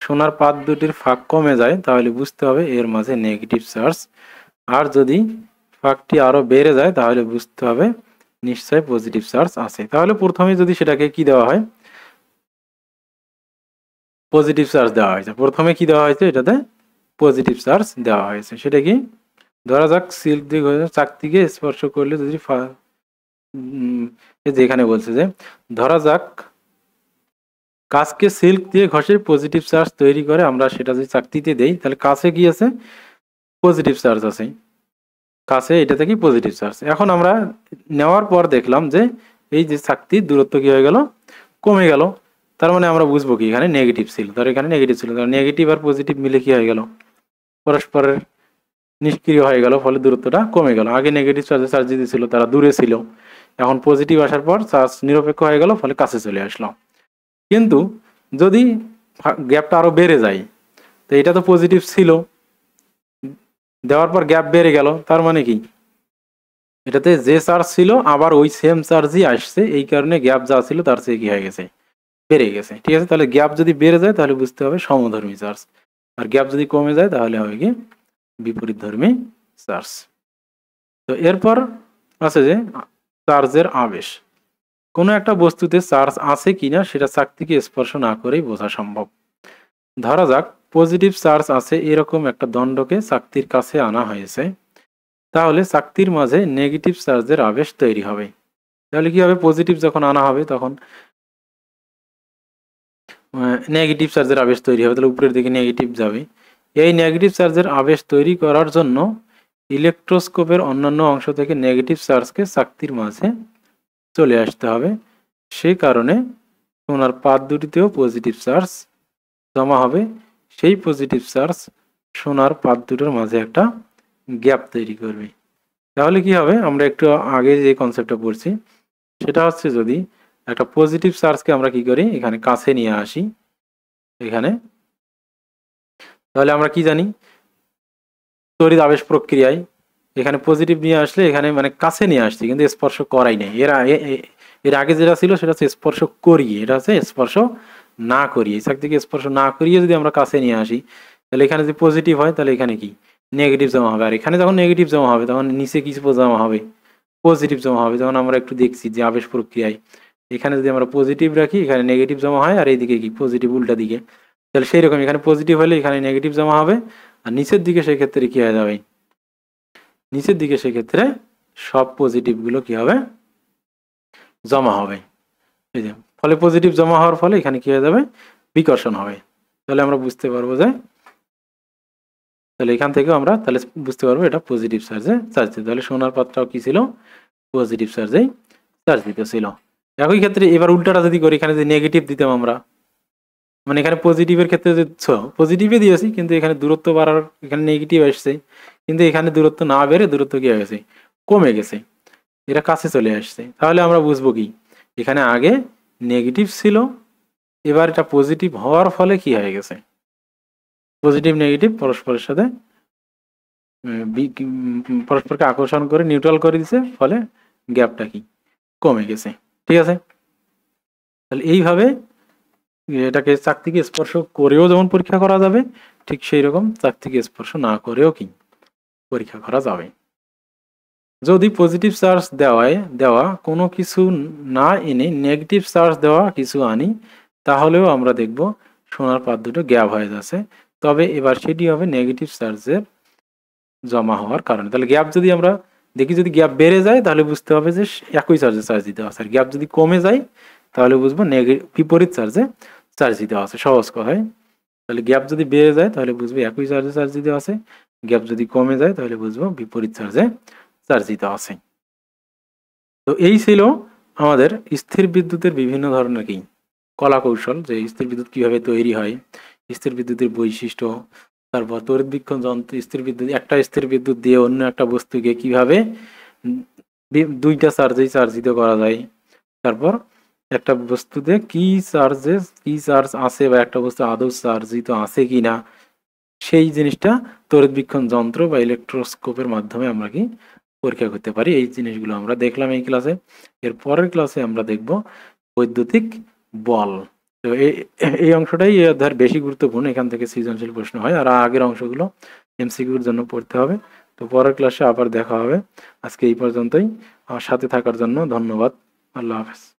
সোনার পাত দুটির ফাঁক কমে যায় তাহলে বুঝতে হবে এর মাঝে নেগেটিভ চার্জ, আর যদি ফাঁকটি আরো বেড়ে যায় তাহলে বুঝতে হবে নিশ্চয় পজিটিভ চার্জ আছে। তাহলে প্রথমে যদি সেটাকে কি দেওয়া হয়, পজিটিভ চার্জ দেওয়া হয়েছে, প্রথমে কি দেওয়া হয়েছে, এটাতে পজিটিভ চার্জ দেওয়া হয়েছে। সেটা কি, ধরা যাক সিল্ক দিয়ে চাকতিকে স্পর্শ করলে যদি যেখানে বলছে যে ধরা যাক কাচকে সিল্ক দিয়ে ঘষে পজিটিভ চার্জ তৈরি করে আমরা সেটা যদি চাকতিতে দেই তাহলে কাছে কি আছে, পজিটিভ চার্জ আছে, কাছে এটাতে কি পজিটিভ চার্জ। এখন আমরা নেওয়ার পর দেখলাম যে এই যে চাকতির দূরত্ব কি হয়ে গেল, কমে গেল। তার মানে আমরা বুঝবো কি এখানে নেগেটিভ ছিল, ধর এখানে নেগেটিভ ছিল, নেগেটিভ আর পজিটিভ মিলে কি হয়ে গেল, পরস্পরের নিষ্ক্রিয় হয়ে গেল, ফলে দূরত্বটা কমে গেল। আগে নেগেটিভ চার্জে চার্জ দিতেছিল তারা দূরে ছিল, এখন পজিটিভ আসার পর চার্জ নিরপেক্ষ হয়ে গেল, ফলে কাছে চলে আসলো। কিন্তু যদি গ্যাপটা আরো বেড়ে যায়, তো এটা তো পজিটিভ ছিল, দেওয়ার পর গ্যাপ বেড়ে গেল, তার মানে কি এটাতে যে চার্জ ছিল আবার ওই সেম চার্জই আসছে, এই কারণে গ্যাপ যা ছিল তার চেয়ে কি হয়ে গেছে, বেড়ে গেছে। ঠিক আছে, তাহলে গ্যাপ যদি বেড়ে যায় তাহলে বুঝতে হবে সমধর্মী চার্জ, আর গ্যাপ যদি কমে যায় তাহলে হবে কি বিপরীতধর্মী চার্জ। তো এরপর আছে যে চার্জের আবেশ। কোনো একটা বস্তুতে চার্জ আছে কিনা সেটা চাকতিকে স্পর্শ না করেই বোঝা সম্ভব। ধরা যাক পজিটিভ চার্জ আছে এরকম একটা দণ্ডকে চাকতির কাছে আনা হয়েছে, তাহলে চাকতির মাঝে নেগেটিভ চার্জের আবেশ তৈরি হবে। তাহলে কি হবে, পজিটিভ যখন আনা হবে তখন নেগেটিভ চার্জের আবেশ তৈরি হবে, তাহলে উপরের দিকে নেগেটিভ যাবে। এই নেগেটিভ চার্জের আবেশ তৈরি করার জন্য ইলেকট্রোস্কোপের অন্যান্য অংশ থেকে নেগেটিভ চার্জকে চাকতির মাঝে চলে আসতে হবে। সেই কারণে সোনার পাত দুটিতেও পজিটিভ চার্জ জমা হবে। সেই পজিটিভ চার্জ সোনার পাত দুটোর মাঝে একটা গ্যাপ তৈরি করবে। তাহলে কি হবে, আমরা একটু আগে যে কনসেপ্টটা পড়ছি সেটা হচ্ছে, যদি একটা পজিটিভ চার্জকে আমরা কি করি এখানে কাছে নিয়ে আসি এখানে, তাহলে আমরা কি জানি তড়িৎ আবেশ প্রক্রিয়ায় এখানে পজিটিভ নিয়ে আসলে এখানে মানে কাছে নিয়ে আসছি কিন্তু স্পর্শ করাই নাই। এর আগে যেটা ছিল সেটা হচ্ছে স্পর্শ করিয়ে, এটা হচ্ছে স্পর্শ না করিয়ে, চাকতিকে স্পর্শ না করিয়ে যদি আমরা কাছে নিয়ে আসি তাহলে এখানে যদি পজিটিভ হয় তাহলে এখানে কি নেগেটিভ জমা হবে, আর এখানে যখন নেগেটিভ জমা হবে তখন নিচে কিছু জমা হবে, পজিটিভ জমা হবে। যখন আমরা একটু দেখছি যে আবেশ প্রক্রিয়ায় এখানে যদি আমরা পজিটিভ রাখি এখানে নেগেটিভ জমা হয়, আর এইদিকে কি পজিটিভ উল্টা দিকে, তাহলে সেই রকম এখানে পজিটিভ হলে এখানে নেগেটিভ জমা হবে, আর নিচের দিকে সেক্ষেত্রে কি হয়ে যাবে, নিচের দিকে সেক্ষেত্রে সব পজিটিভ গুলো কি হবে জমা হবে। এই যে ফলে পজিটিভ জমা হওয়ার ফলে এখানে কি হয়ে যাবে বিকর্ষণ হবে। তাহলে আমরা বুঝতে পারবো যে তাহলে এখান থেকে আমরা তাহলে বুঝতে পারবো এটা পজিটিভ চার্জে চার্জিত। তাহলে সোনার পাতটাও কি ছিল পজিটিভ চার্জেই চার্জিত ছিল। একই ক্ষেত্রে এবার উল্টাটা যদি করি, এখানে যদি নেগেটিভ দিতাম আমরা, মানে এখানে পজিটিভের ক্ষেত্রে পজিটিভে দিয়েছি কিন্তু এখানে দূরত্ব বাড়ার এখানে নেগেটিভ আসছে, কিন্তু এখানে দূরত্ব না বেড়ে দূরত্ব কি হয়ে গেছে কমে গেছে, এটা কাছে চলে আসছে। তাহলে আমরা বুঝবো কি এখানে আগে নেগেটিভ ছিল, এবার এটা পজিটিভ হওয়ার ফলে কি হয়ে গেছে, পজিটিভ নেগেটিভ পরস্পরের সাথে পরস্পরকে আকর্ষণ করে নিউট্রাল করে দিছে, ফলে গ্যাপটা কি কমে গেছে। ঠিক আছে, তাহলে এইভাবে এটাকে চাকতিকে স্পর্শ করেও যেমন পরীক্ষা করা যাবে, ঠিক সেই রকম চাকতিকে স্পর্শ না করেও কি পরীক্ষা করা যাবে। যদি পজিটিভ চার্জ দেওয়া কোনো কিছু না এনে নেগেটিভ চার্জ দেওয়া কিছু আনি তাহলেও আমরা দেখব সোনার পাত দুটো গ্যাপ হয়ে যাচ্ছে। তবে এবার সেটি হবে নেগেটিভ চার্জের জমা হওয়ার কারণে। তাহলে গ্যাপ যদি আমরা দেখি, যদি গ্যাপ বেড়ে যায় তাহলে বুঝতে হবে যে একই চার্জে চার্জ দিতে আছে, আর গ্যাপ যদি কমে যায় তাহলে বুঝবো বিপরীত চার্জে চার্জ দিতে আছে, সহজ কথায়। তাহলে গ্যাপ যদি বেড়ে যায় তাহলে বুঝবো একই চার্জে চার্জ দিতে আছে, গ্যাপ যদি কমে যায় তাহলে বুঝবো বিপরীত চার্জে চার্জ দিতে আছে। তো এই ছিল আমাদের স্থির বিদ্যুতের বিভিন্ন ধরনের কি কলা কৌশল, যে স্থির বিদ্যুৎ কিভাবে তৈরি হয়, স্থির বিদ্যুতের বৈশিষ্ট্য, তারপর তড়িৎবীক্ষণ যন্ত্র, স্থির বিদ্যুৎ, একটা স্থির বিদ্যুৎ দিয়ে অন্য একটা বস্তুকে কিভাবে দুইটা চার্জেই চার্জিত করা যায়, তারপর একটা বস্তুতে কি চার্জ আছে বা একটা বস্তু আদৌ চার্জিত আছে কিনা সেই জিনিসটা তড়িৎবীক্ষণ যন্ত্র বা ইলেকট্রোস্কোপের মাধ্যমে আমরা কি পরীক্ষা করতে পারি। এই জিনিসগুলো আমরা দেখলাম এই ক্লাসে। এর পরের ক্লাসে আমরা দেখব বৈদ্যুতিক বল। তো এই অংশটাই এই অধ্যায়ের বেশি গুরুত্বপূর্ণ, এখান থেকে সৃজনশীল প্রশ্ন হয়, আর আগের অংশগুলো এমসিকিউর জন্য পড়তে হবে। তো পরের ক্লাসে আবার দেখা হবে। আজকে এই পর্যন্তই। আমার সাথে থাকার জন্য ধন্যবাদ। আল্লাহ হাফেজ।